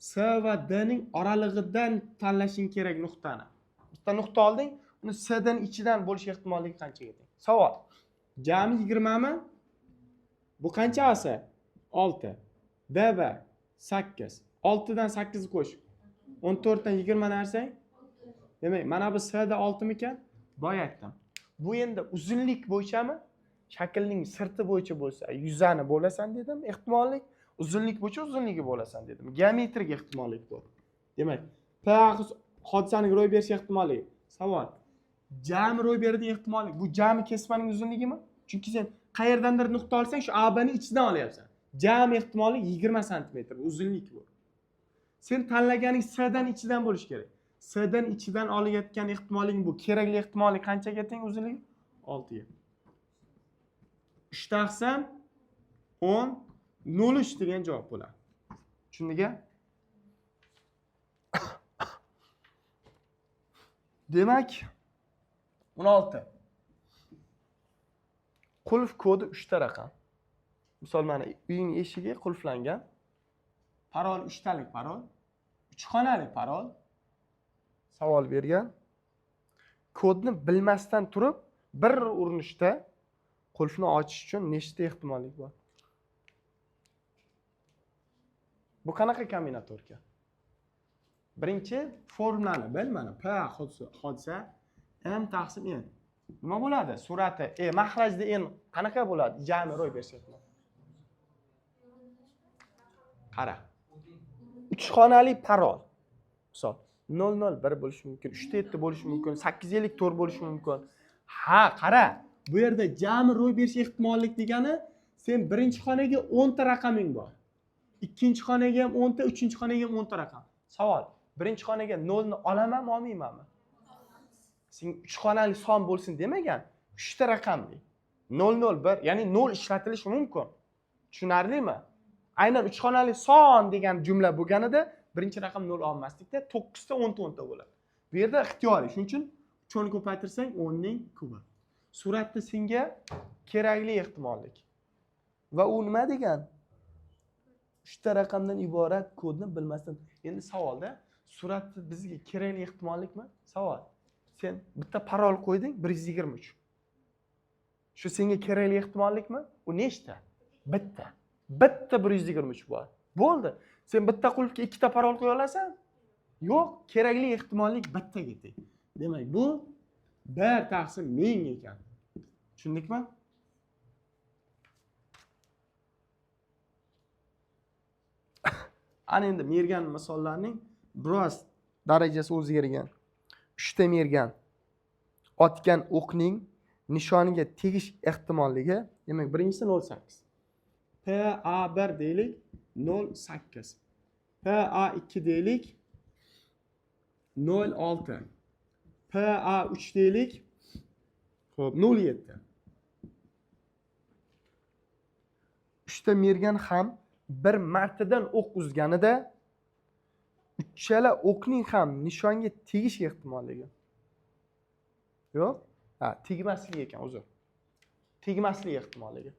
C va D ning oralig'idan tanlashing kerak nuqtani. Bitta nuqta olding, uni C dan ichidan bo'lish ehtimolligi qanchaga teng? Savol. Jami 20 mi? Bu qancha AC? 6. DB 8. 6 dan 8 ni qo'sh. 14 dan 20 narsang? Demak, mana bu C da 6 mikan? Boya aytdim. Bu endi uzunlik bo'yichami? Shaklning sirti bo'yicha bo'lsa, yuzani bo'lasan dedim, ehtimollik. Uzunlik bo'yicha uzunligi bo'lasan dedim. Geometrik ehtimollik bu. Demak, P hodisaning ro'y berish ehtimoligi. Savol. Jami ro'y beradigan ehtimollik. Bu jami kesmaning uzunligimi? Chunki sen qayerdandir nuqta olsang, shu AB ning ichidan olyapsan. Jami ehtimollik 20 cm uzunlik bu. Sen tanlaganing C dan ichidan bo'lish kerak. C dan ichidan olayotgan ehtimollik bu. Kerakli ehtimollik qanchaga teng uzunligi? 6 ga. 3 taqsim 10 0 degan javob bo'ladi. Tushundingmi? Demak, 16. Qulf kodi 3 ta raqam. Misol mana uying eshigi qulflangan. Parol 3 talik parol. 3 xonali parol. Savol bergan. Kodni bilmasdan turib, bir urinishda qulfni ochish uchun nechta ehtimollik bor? Bu qanaqa kombinatorka? Birinchi formulani bil mana. P hodisa M taqsim N. Nima bo'ladi? Surati mahrajda N qanaqa bo'ladi? Jami ro'y bersa. Qara. 3 xonali parol. Misol 001 bo'lishi mumkin, 3 ta 7 bo'lishi mumkin, 854 bo'lishi mumkin. Ha, qara. Bu yerda jami ro'y berish ehtimollik degani sen birinchi xonaga 10 ta raqaming bor. Ikkinchi xonaga ham 10 ta, uchinchi xonaga ham 10 ta raqam. Savol: birinchi xonaga 0 ni olamanmi, olmaymanmi? Sen 3 xonali son bo'lsin demagan, 3 ta raqamli. 001, ya'ni 0 ishlatilishi mumkin. Tushunarlimi? Aynan 3 xonali son degan jumla bo'lganida birinchi raqam 0 olmaslikda 9 ta 10 ta 10 ta bo'ladi. Bu yerda ixtiyoriy. Shuning uchun 3 ni ko'paytirsang 10 ning kubi. Suratda senga kerakli ehtimollik. Va u nima degan? 3 ta raqamdan iborat kodni bilmasdan. Endi savolda suratda bizga kerakli ehtimollikmi? Savol. Sen bitta parol qo'yding 123. Shu senga kerakli ehtimollikmi? U nechta? Bitta. Bitta 123 bor. Bo'ldi. Sen bitta qulfga ikkita parol qo'ya olasan? Yo'q, kerakli ehtimollik bittaga teng. Demak, bu 1/1000 ekan. Tushundikmi? Ana endi mergan misollarning biroz darajasi o'zgargan. 3 ta mergan otgan o'qning nishoniga tegish ehtimolligi, demak, birinchisi 0.8. PA1 deylik 0.8. PA2 deylik 0.6. PA3 deylik xo'p 0.7. 3 ta mergan ham bir martadan o'q uzganida uchala o'qning ham nishonga tegish ehtimoligi. Yo'q? Ha, tegmasligi ekan, uzr. Tegmasligi ehtimoligi.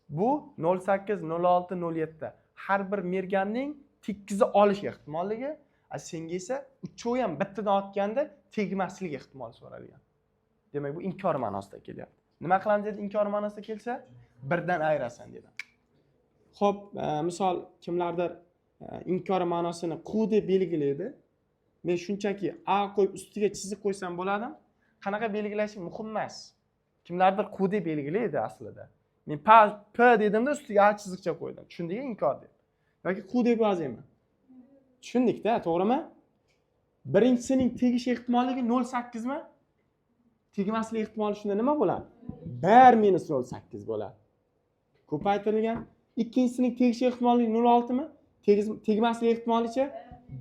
Bu 0.8, 0.6, 0.7. Har bir merganning tekkizni olish ehtimolligi, senga esa uchovi ham bittadan otganda tegmaslik ehtimoli so'ralgan. Demak, bu inkor ma'nosida kelyapti. Nima qilamiz dedi inkor ma'nosida kelsa? Birdan ayirasan dedi. Xo'p, misol kimlardir inkor ma'nosini q deb belgilaydi. Men shunchaki a qo'yib ustiga chizib qo'ysam bo'ladimi? Qanaqa belgilashim muhim emas. Kimlardir q deb belgilaydi aslida. Men p dedimda ustiga a chiziqcha qo'ydim. Tushundingmi inkor deb? Yoki q deb yozayman. Tushundikda, to'g'rimi? Birinchisining tegish ehtimolligi 0.8 mi? Tegmaslik ehtimoli shunda nima bo'ladi? 1 - 0.8 bo'ladi. Ko'paytirilgan. Ikkinchisining tegish ehtimolligi 0.6 mi? Tegmaslik ehtimolicha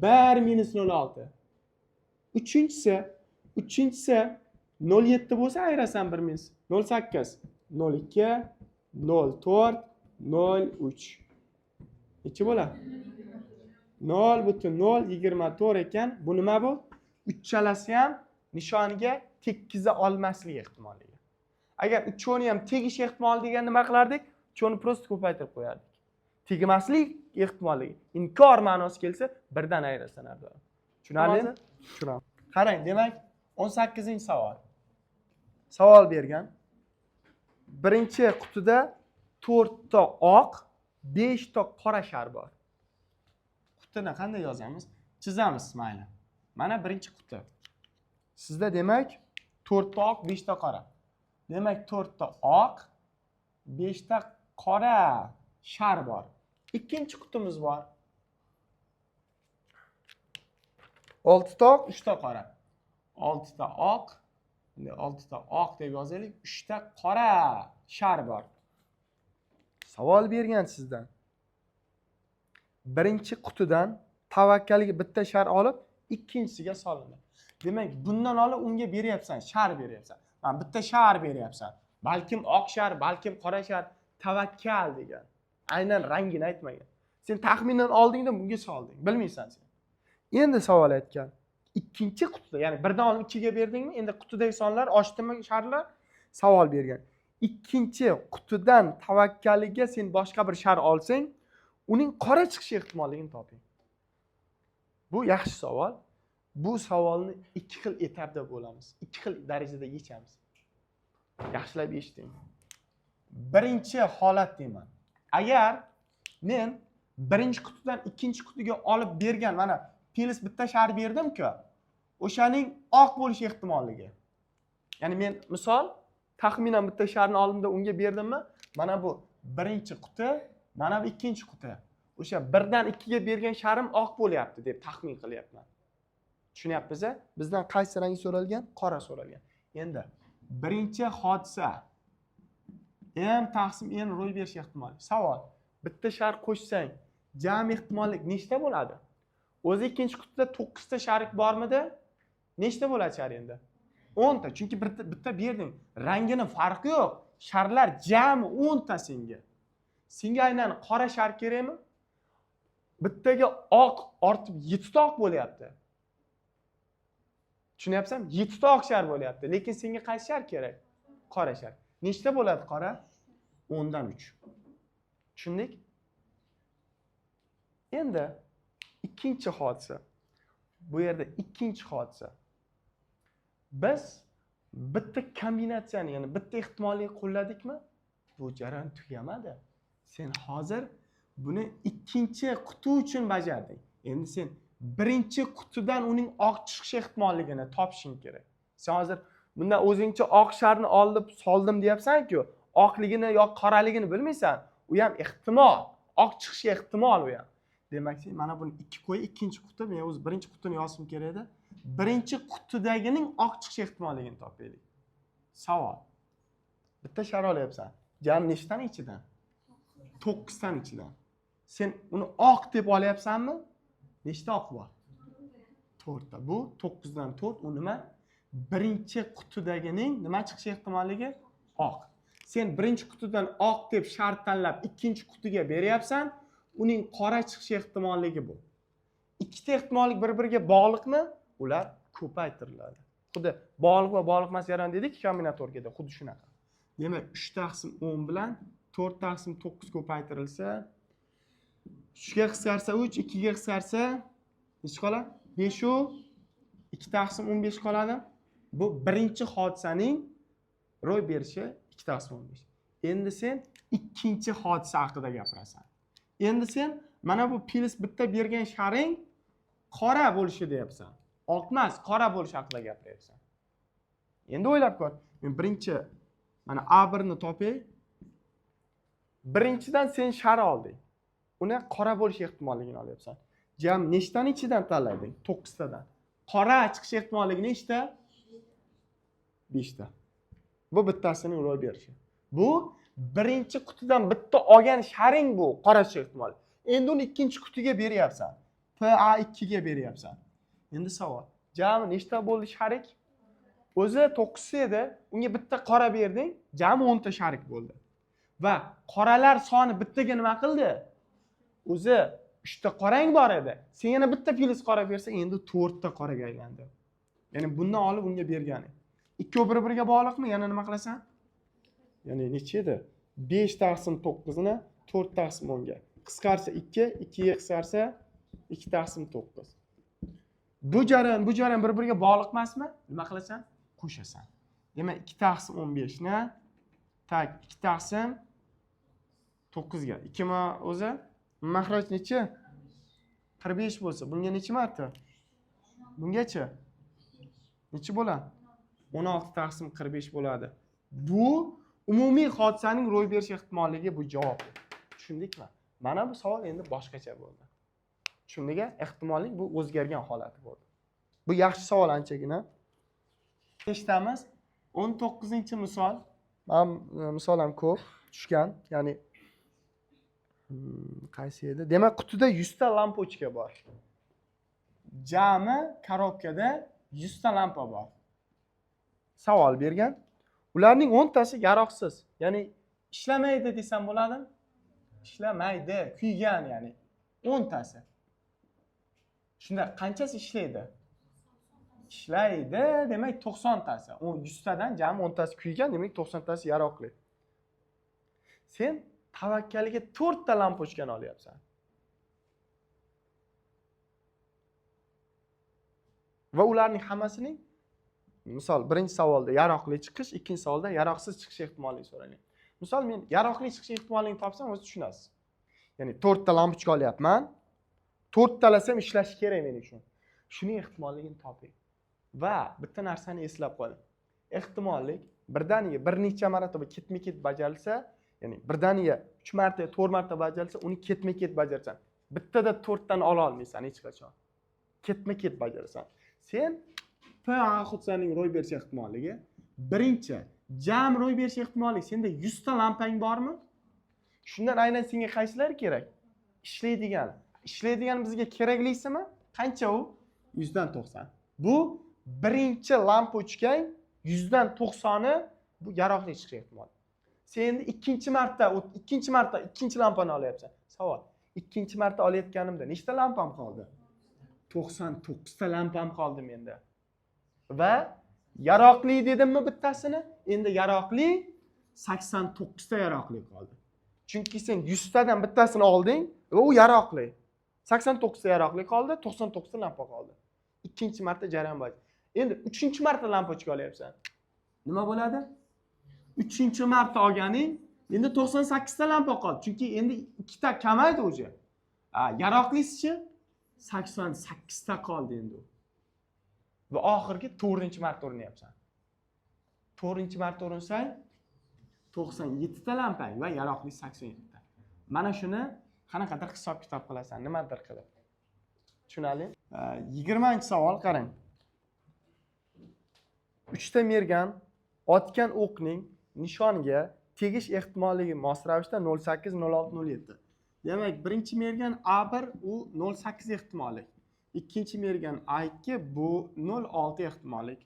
1 - 0.6. Uchinchisi 0.7 bo'lsa ayirasan 1 minus 0.8, 0.2, 0.4, 0.3. Necha bo'ladi? 0.024 ekan. Bu nima bu? Uchalasi ham nishoniga tekkiza olmaslik ehtimoligi. Agar uchovini ham tegish ehtimoli degan nima qilardik? Uchovini prosta ko'paytirib qo'yardik. Tegmaslik ehtimoligi inkor ma'nosi kelsa birdan ayirasan har doim. Tushunarlimi? Tushunaman. Qarang, demak 18-savol. Savol bergan. Birinchi qutida 4 ta oq, 5 ta qora shar bor. Qutini qanday yozamiz? Chizamiz, mayli. Mana birinchi quti. Sizda demak 4 ta oq, 5 ta qora. Demak 4 ta oq, 5 ta qora shar bor. Ikkinchi qutimiz bor. 6 ta oq, 3 ta qora. 6 ta oq, 6 ta oq deb yozaylik, 3 ta qora shar bor. Savol bergan sizdan. Birinchi qutidan tavakkaliga bitta shar olib, ikkinchisiga solindi. Demak, bundan olib unga beryapsan, shar beryapsan. Mana bitta shar beryapsan. Balkim oq shar, balkim qora shar, tavakkal degan. Aynan rangini aytmagan. Sen taxminan oldingda bunga solding, bilmaysan sen. Endi savol aytgan. Ikkinchi qutida, ya'ni birdan olib 2 ga berdingmi? Endi qutidagi sonlar oshdimi sharlar? Savol bergan. Ikkinchi qutidan tavakkaliga sen boshqa bir shar olsang, uning qora chiqish ehtimolligini toping. Bu yaxshi savol. Bu savolni 2 xil etapda bo'lamiz. 2 xil darajada yechamiz. Yaxshilab eshiting. Birinchi holat deyman. Agar men birinchi qutidan ikkinchi qutiga olib bergan, mana pelis bitta shar berdim-ku, o'shaning oq bo'lish ehtimolligi. Ya'ni men misol taxminan bitta sharni oldimda unga berdimmi? Mana bu birinchi quti, mana bu ikkinchi quti. O'sha 1 dan 2 ga bergan sharim oq bo'lyapti deb taxmin qilyapman. Tushunyapsiz-a? Bizdan qaysi rang so'ralgan? Qora so'ralgan. Endi birinchi hodisa m taqsim n ro'y berish ehtimoli. Savol. Bitta shart qo'shsang, jami ehtimollik nechta bo'ladi? O'zi ikkinchi qutida 9 ta sharik bormidi? Nechta bo'ladi shar endi? 10 ta. Chunki bitta berding. Rangining farqi yo'q. Sharlar jami 10 ta senga. Senga aynan qora shar kerakmi? Bittaga oq ortib 7 ta oq bo'lyapti. Tushunyapsan? 7 ta oq shar bo'lyapti. Lekin senga qaysi shar kerak? Qora shar. Nechta bo'ladi qora? 10 dan 3. Tushundik? Endi ikkinchi hodisa. Bu yerda ikkinchi hodisa. Biz bitta kombinatsiyani, ya'ni bitta ehtimolni qo'lladikmi? Bu jarayon tugamadi. Sen hozir buni ikkinchi quti uchun bajarding. Endi sen birinchi qutidan uning oq chiqish ehtimolligini topishing kerak. Sen hozir bundan o'zingcha oq sharni olib soldim deyapsan-ku, oqligini yoki qoraligini bilmaysan. U ham ehtimol, oq chiqishi ehtimol u ham. Demak, sen mana buni 2 qo'y, ikkinchi quti, men o'z birinchi qutini yozishim kerak edi. Birinchi qutidagining oq chiqish ehtimolligini topaylik. Savol. Bitta shar olyapsan. Jami nechtadan ichidan? 9 dan ichidan. Sen uni oq deb olyapsanmi? Nechta oq bor? 4 ta. Bu 9 dan 4 u nima? Birinchi qutidagining nima chiqish ehtimolligi? Oq. Sen birinchi qutidan oq deb shart tanlab ikkinchi qutiga beryapsan, uning qora chiqish ehtimolligi bu. Ikkita ehtimollik bir-biriga bog'liqmi? Ular ko'paytiriladi. Xuddi bog'liq va bog'liq emas jarayon dedik kombinatorikada, xuddi shunaqa. Demak, 3 taqsim 10 bilan 4 taqsim 9 ko'paytirilsa, 3 ga qisqarsa 3, 2 ga qisqarsa nech qoladi? 5 u 2 taqsim 15 qoladi. Bu birinchi hodisaning ro'y berishi 2 taqsim 15. Endi sen ikkinchi hodisa haqida gapirasan. Endi sen mana bu plus bitta bergan sharing qora bo'lishi deyapsan. Oq emas, qora bo'lishi haqida gapiryapsan. Endi o'ylab ko'r. Men birinchi mana A1 ni topay. Birinchidan sen shar olding. Uni qora bo'lish ehtimolligini olyapsan. Jam nechtani ichidan tanlading? 9 tadan. Qora chiqish ehtimoligi nechta? 5 ta. Bu bittasining ro'y berishi. Bu birinchi qutidan bitta olgan sharing bu, qora chiqish ehtimoli. Endi uni ikkinchi qutiga beryapsan. PA2 ga beryapsan. Endi savol. Jami nechta bo'ldi sharik? O'zi 9 edi, unga bitta qora berding, jami 10 ta sharik bo'ldi. Va qoralar soni bittaga nima qildi? O'zi 3 ta qorang bor edi. Sen yana bitta plus qora bersa, endi 4 ta qoraga aylandi. Ya'ni bundan olib unga bergani. Ikkovi bir-biriga bog'liqmi? Yana nima qilasan? Ya'ni necha edi? 5 taqsim 9 ni 4 taqsim 10 ga. Qisqarsa 2, 2 ga qisqarsa 2 taqsim 9. Bu jarayon bir-biriga bog'liq emasmi? Nima qilasan? Qo'shasan. Demak, 2 taqsim 15 ni 2 taqsim 9 ga. 2 ma o'zi mahraj necha? 45 bo'lsa, bunga necha marta? Bungacha necha bo'ladi? 16 taqsim 45 bo'ladi. Bu umumiy hodisaning ro'y berish ehtimolligi bu javob. Tushundikmi? Mana bu savol endi boshqacha bo'ldi. Tushundingmi? Ehtimollik bu o'zgargan holati bo'ldi. Bu yaxshi savol anchagina. Eshitamiz. 19-misol. Men misol ham ko'p tushgan, ya'ni qaysi edi? Demak, qutida 100 ta lampochka bor. Jami korobkada 100 ta lampa bor. Savol bergan. Ularning 10 tasi yaroqsiz. Ya'ni ishlamaydi desam bo'ladimi? Ishlamaydi, kuygan ya'ni 10 tasi. Shunda qanchasi ishlaydi? Ishlaydi, demak 90 tasi. 100 tadan jami 10 tasi kuygan, demak 90 tasi yaroqli. Sen tavakkaliga 4 ta lampochkani olyapsan. Va ularning hammasining misol birinchi savolda yaroqli chiqish, ikkinchi savolda yaroqsiz chiqish ehtimolini so'ragan. Misol men yaroqli chiqish ehtimolini topsam o'zi tushunasiz. Ya'ni 4 ta lampochka olyapman. 4 talasam ishlashi kerak men uchun. Shuning ehtimolligini toping. Va bitta narsani eslab qoling. Ehtimollik birdaniga bir necha marotaba ketma-ket bajarilsa, ya'ni birdaniga 3 marta, 4 marta bajarilsa, uni ketma-ket bajarsan. Bittada 4 tani ola olmaysan hech qachon. Ketma-ket bajarasan. Sen PA hodisaning ro'y berish ehtimolligi birinchi jami ro'y berish ehtimoli senda 100 ta lampang bormi? Shundan aynan senga qaysilari kerak? Ishlaydigan. Ishlaydigan bizga keraklisimi? Qancha u? 100 dan 90. Bu birinchi lampa o'chgan 100 dan 90ni bu yaroqli chiqish ehtimoli. Sen endi ikkinchi marta ikkinchi lampani olyapsan. Savol. Ikkinchi marta olayotganimda nechta lampam qoldi? 99 ta lampam qoldi menda. Va yaroqli dedimmi bittasini? Endi yaroqli 89 ta yaroqli qoldi. Chunki sen 100 tadan bittasini olding va u yaroqli. 89 ta yaroqli qoldi, 99 ta lampa qoldi. Ikkinchi marta jarayon bo'ladi. Endi uchinchi marta lampa o'chga olyapsan. Nima bo'ladi? Uchinchi marta olganing endi 98 ta lampa qoldi. Chunki endi ikkita kamaydi o'zi. Yaroqlisi 88 ta qoldi endi. Va oxirgi 4-marta urinyapsan. 4-marta urinsang 97 ta lampang va yaroqli 87 ta. Mana shuni qanaqadir hisob-kitob qilasan, nimadir qilib. Tushunali? 20-savol qarang. 3 ta mergan otgan o'qning nishonga tegish ehtimolligi mos ravishda 08, 06, 07. Demak, birinchi mergan A1 u 08 ehtimoli. Ikkinchi mergan A2 bu 06 ehtimoli.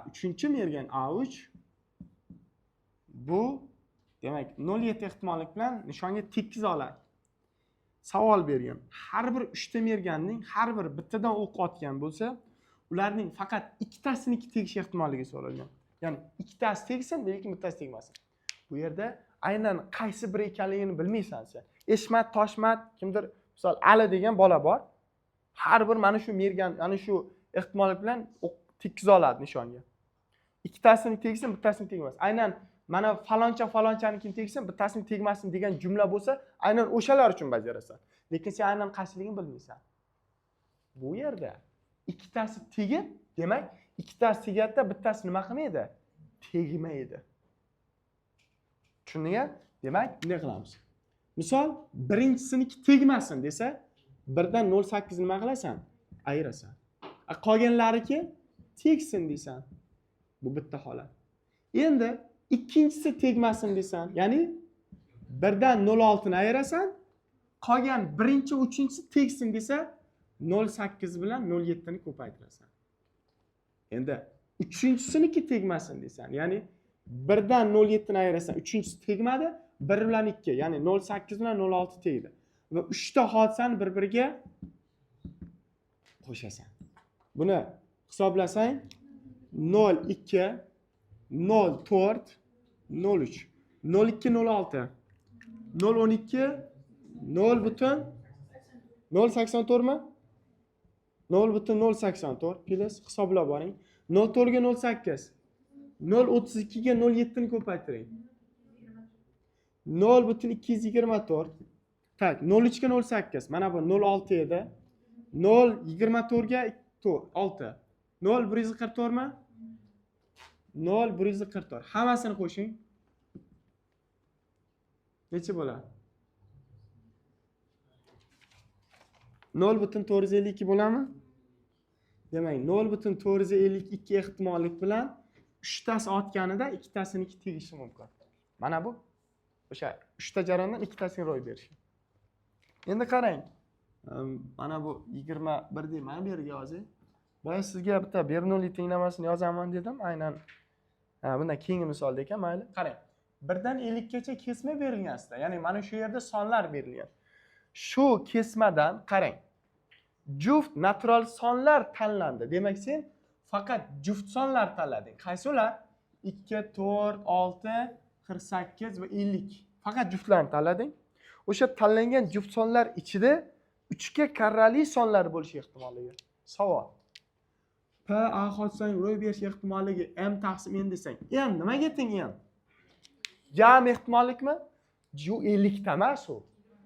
Uchinchi mergan A3 bu demak 07 ehtimollik bilan nishonga tekiz oladi. Savol bergan. Har bir 3 ta merganning har bir bittadan o'q otgan bo'lsa, ularning faqat ikkitasiniki tegish ehtimoliga so'ralgan. Ya'ni ikkitasi tegsin, lekin bittasi tegmasin. Bu yerda aynan qaysi biri ekanligini bilmaysan sen. Eshmat, Toshmat, kimdir, misol Ali degan bola bor. Har bir mana shu mergan, ana shu ehtimollik bilan o'q tekiz oladi nishonga. Ikkitasini tegsin, bittasini tegmas. Aynan mana falonchanikini tegsin, bittasini tegmasin degan jumla bo'lsa, aynan o'shalar uchun bajarasan. Lekin sen aynan qaysiligini bilmaysan. Bu yerda ikkitasi tegib, demak, ikkitasi tegadi, bittasi nima qilmaydi? Tegmaydi. Tushundingmi? Demak, nima qilamiz? Misol, birinchisiniki tegmasin desa, 1 dan 08 nima qilasan? Ayirasan. Qolganlariki tegsin deysan. Bu bitta holat. Endi ikkinchisi tegmasin desan, ya'ni 1 dan 06 ni ayirasan, qolgan birinchi, uchinchisi tegsin desa, 08 bilan 07 ni ko'paytirasan. Endi uchinchisiniki tegmasin desan, ya'ni 1 dan 07 ni ayirasan, uchinchisi tegmadi, 1 bilan 2, ya'ni 08 bilan 06 tegdi. Va 3 ta hodisani bir-biriga qo'shasan. Buni hisoblasang 02 04 03 02 06 012 0 butun 084 mi? 0 butun 084 plus hisoblab boring. 04 ga 08 032 ga 07 ni ko'paytiring. 0 butun 224. Tak, 03 ga 08. Mana bu 06 edi. 0 24 ga 6. 0 144 mi? 0 144. Hammasini qo'shing. Necha bo'ladi? 0 butun 452 bo'ladimi? Demak, 0 butun 452 ehtimollik bilan 3 tasi otganida ikkitasiniki tegishi mumkin. Mana bu o'sha 3 ta jarayondan ikkitasiga ro'y berishi. Endi qarang. Mana bu 21 deyman, bu yerga yozing. Boya sizga bitta Bernoulli tenglamasini yozaman dedim, aynan bundan keyingi misolda ekan, mayli. Qarang. 1 dan 50 gacha kesma berilgan sizda. Ya'ni mana shu yerda sonlar berilgan. Shu kesmadan qarang. Juft natural sonlar tanlandi. Demak, sen faqat juft sonlar tanlading. Qaysi ular? 2, 4, 6, 48 va 50. Faqat juftlarni tanlading. O'sha tanlangan juft sonlar ichida 3 ga karrali sonlar bo'lishi ehtimolligi. Savol. P A hodisani ro'y berish ehtimolligi m taqsim n desang, n nimaga teng n? Jami ehtimollikmi? Bu 50 ta emas u.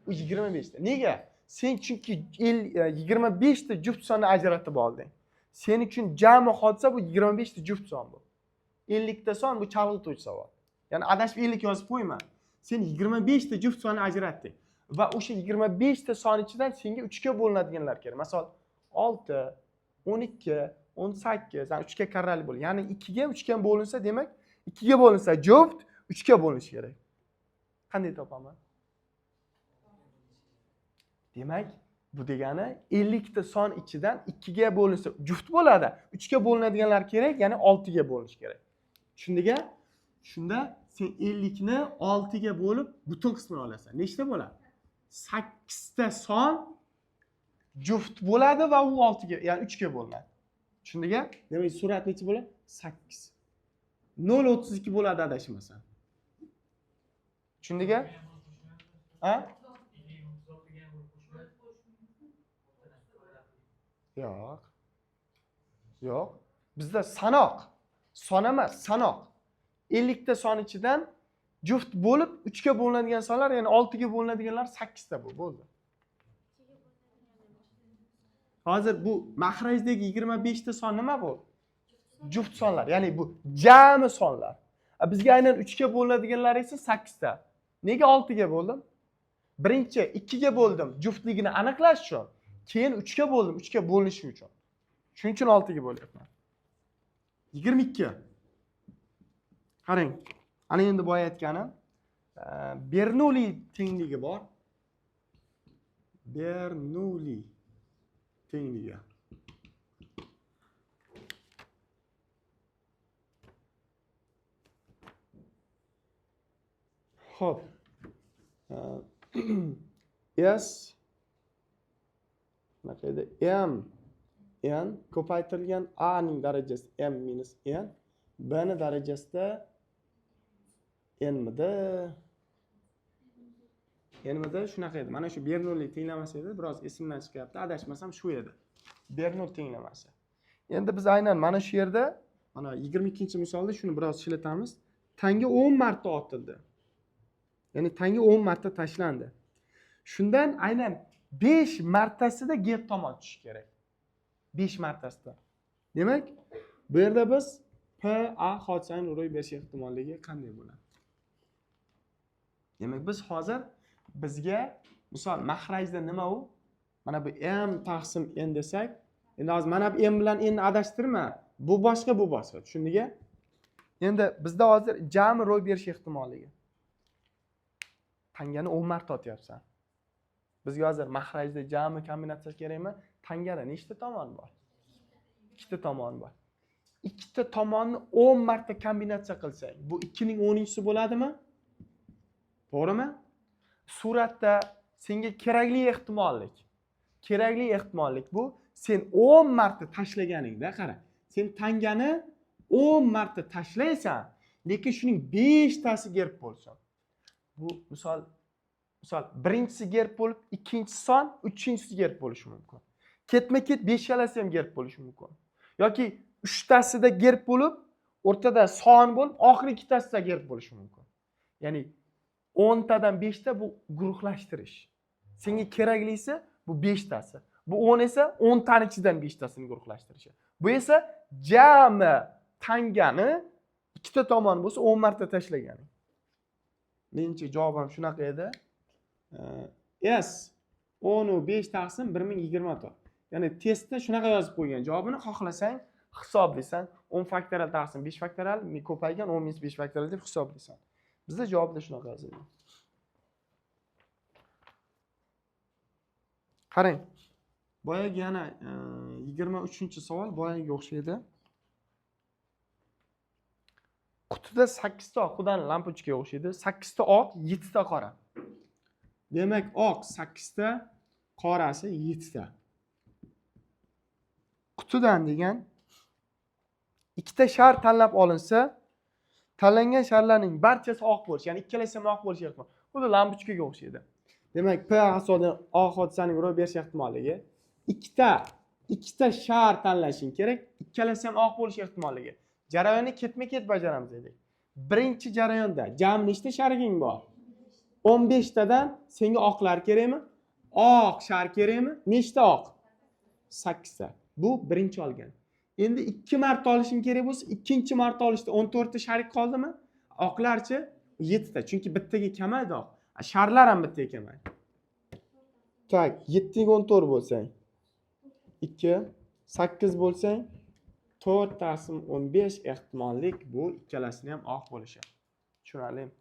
U 25 ta. Nega? Sen chunki 25 ta juft sonni ajratib olding. Sen uchun jami hodisa bu 25 ta juft son bu. 50 ta son bu chalg'ituvchi savol. Ya'ni adashib 50 yozib qo'yma. Sen 25 ta juft sonni ajratding. Va o'sha 25 ta son ichidan senga 3 ga bo'linadiganlar kerak. Masalan, 6, 12, 18. Yani 3 ga karrali bo'ladi. Ya'ni 2 ga 3 ga bo'linsa, demak 2 ga bo'linsa juft 3 ga bo'linishi kerak. Qanday topaman? Demak, bu degani 50 ta son ichidan 2 ga bo'linsa juft bo'ladi. 3 ga bo'linadiganlar kerak, ya'ni 6 ga bo'linishi kerak. Tushundingmi? Shunda sen 50 ni 6 ga bo'lib butun qismini olasan. Nechta bo'ladi? 8 ta son juft bo'ladi va u 6 ga, ya'ni 3 ga bo'linadi. Tushundingmi? Demak, surat necha bo'ladi? 8. 0.32 bo'ladi adashmasam. Tushundingmi? Ha? Yo'q. Yo'q. Bizda sanoq. Son emas, sanoq. 50 ta son ichidan juft bo'lib 3 ga bo'linadigan sonlar, ya'ni 6 ga bo'linadiganlar 8 ta bo'ldi. Hozir bu mahrajdagi 25 ta son nima bu? Juft sonlar, ya'ni bu jami sonlar. Bizga aynan 3 ga bo'linadiganlar esa 8 ta. Nega 6 ga bo'ldim? Birinchi 2 ga bo'ldim, juftligini aniqlash uchun. Keyin 3 ga bo'ldim, 3 ga bo'linishi uchun. Shuning uchun 6 ga bo'lyapman. 22. Qarang. Ana endi boya aytganim, Bernoulli tengligi bor. Bernoulli tengligi. Xo'p. S naqaydi m n ko'paytirilgan a ning darajasi m minus n, b ning darajasida n-mida shunaqa edi. Mana shu Bernoulli tenglamasi edi, biroz esimdan chiqyapti. Adashmasam shu edi. Bernoulli tenglamasi. Endi biz aynan mana shu yerda, mana 22-misolda shuni biroz ishlatamiz. Tanga 10 marta otildi. Ya'ni tanga 10 marta tashlandi. Shundan aynan 5 martasida gap tomon tushish kerak. 5 martasida. Demak, bu yerda biz P A hodisaning ro'y berish ehtimolligi qanday bo'ladi? Demak, biz hozir bizga misol mahrajda nima u? Mana bu m taqsim n desak, endi hozir mana bu m bilan n adashtirma. Bu boshqa, bu boshqa. Tushundingmi? Endi bizda hozir jami ro'y berish ehtimolligi. Tangani 10 marta otyapsan. Bizga hozir mahrajda jami kombinatsiya kerakmi? Tangani nechta tomoni bor? 2 ta tomoni bor. 2 ta tomonni 10 marta kombinatsiya qilsang, bu 2 ning 10-si bo'ladimi? To'g'rimi? Suratda senga kerakli ehtimollik. Kerakli ehtimollik bu sen 10 marta tashlaganingda, qara. Sen tangani 10 marta tashlaysan, lekin shuning 5 tasi gerb bo'lsin. Bu misol birinchisi gerb bo'lib, ikkinchisi son, uchinchisi gerb bo'lishi mumkin. Ketma-ket 5 kalasi ham gerb bo'lishi mumkin. Yoki 3 tasida gerb bo'lib, o'rtada son bo'lib, oxirgi 2 tasida gerb bo'lishi mumkin. Ya'ni 10 tadan 5 ta bu guruhlashtirish. Senga keraklisi bu 5 tasi. Bu 10 esa 10 tani ichidan 5 tasini guruhlashtirishi. Bu esa jami tangani 2 ta tomon bo'lsa 10 marta tashlagani. Menimcha javobim shunaqa edi. S 10/5 taqsim 1024. Ya'ni testda shunaqa yozib qo'ygan. Javobini xohlasang hisoblaysan. 10 faktorial taqsim 5 faktorial ko'paygan 10 minus 5 faktorial deb hisoblaysan. Bizda javobda shunaqa yozilgan. Qarang. Boyagi yana 23-savol boyagiga o'xshaydi. Qutida 8 ta oqdan lampochkaga o'xshaydi. 8 ta oq, 7 ta qora. Demak, oq 8 ta, qorasi 7 ta. Qutidan degan 2 ta shar tanlab olinsa, tanlangan sharlarning barchasi oq bo'lishi, ya'ni ikkalasi ham oq bo'lishi ehtimol. Xuddi lampochkaga o'xshaydi. Demak, P asosidan oq hodisaning ro'y berish ehtimoligi 2 ta shar tanlashing kerak, ikkalasi ham oq bo'lish ehtimolligi. Jarayonni ketma-ket bajaramiz dedik. Birinchi jarayonda jami nechta shariging bor? 15 tadan senga oqlar kerakmi? Oq shar kerakmi? Nechta oq? 8 ta. Bu birinchi olgan. Endi 2 marta olishing kerak bo'lsa, ikkinchi marta olishda 14 ta sharik qoldimi? Oqlarchi 7 ta. Chunki bittaga kamaydi oq. Sharlar ham bittaga kamaydi. Tak, 7 ga 14 bo'lsang 2, 8 bo'lsang 4 taqsim 15 ehtimollik bu ikkalasini ham oq bo'lishi. Tushunarlimi?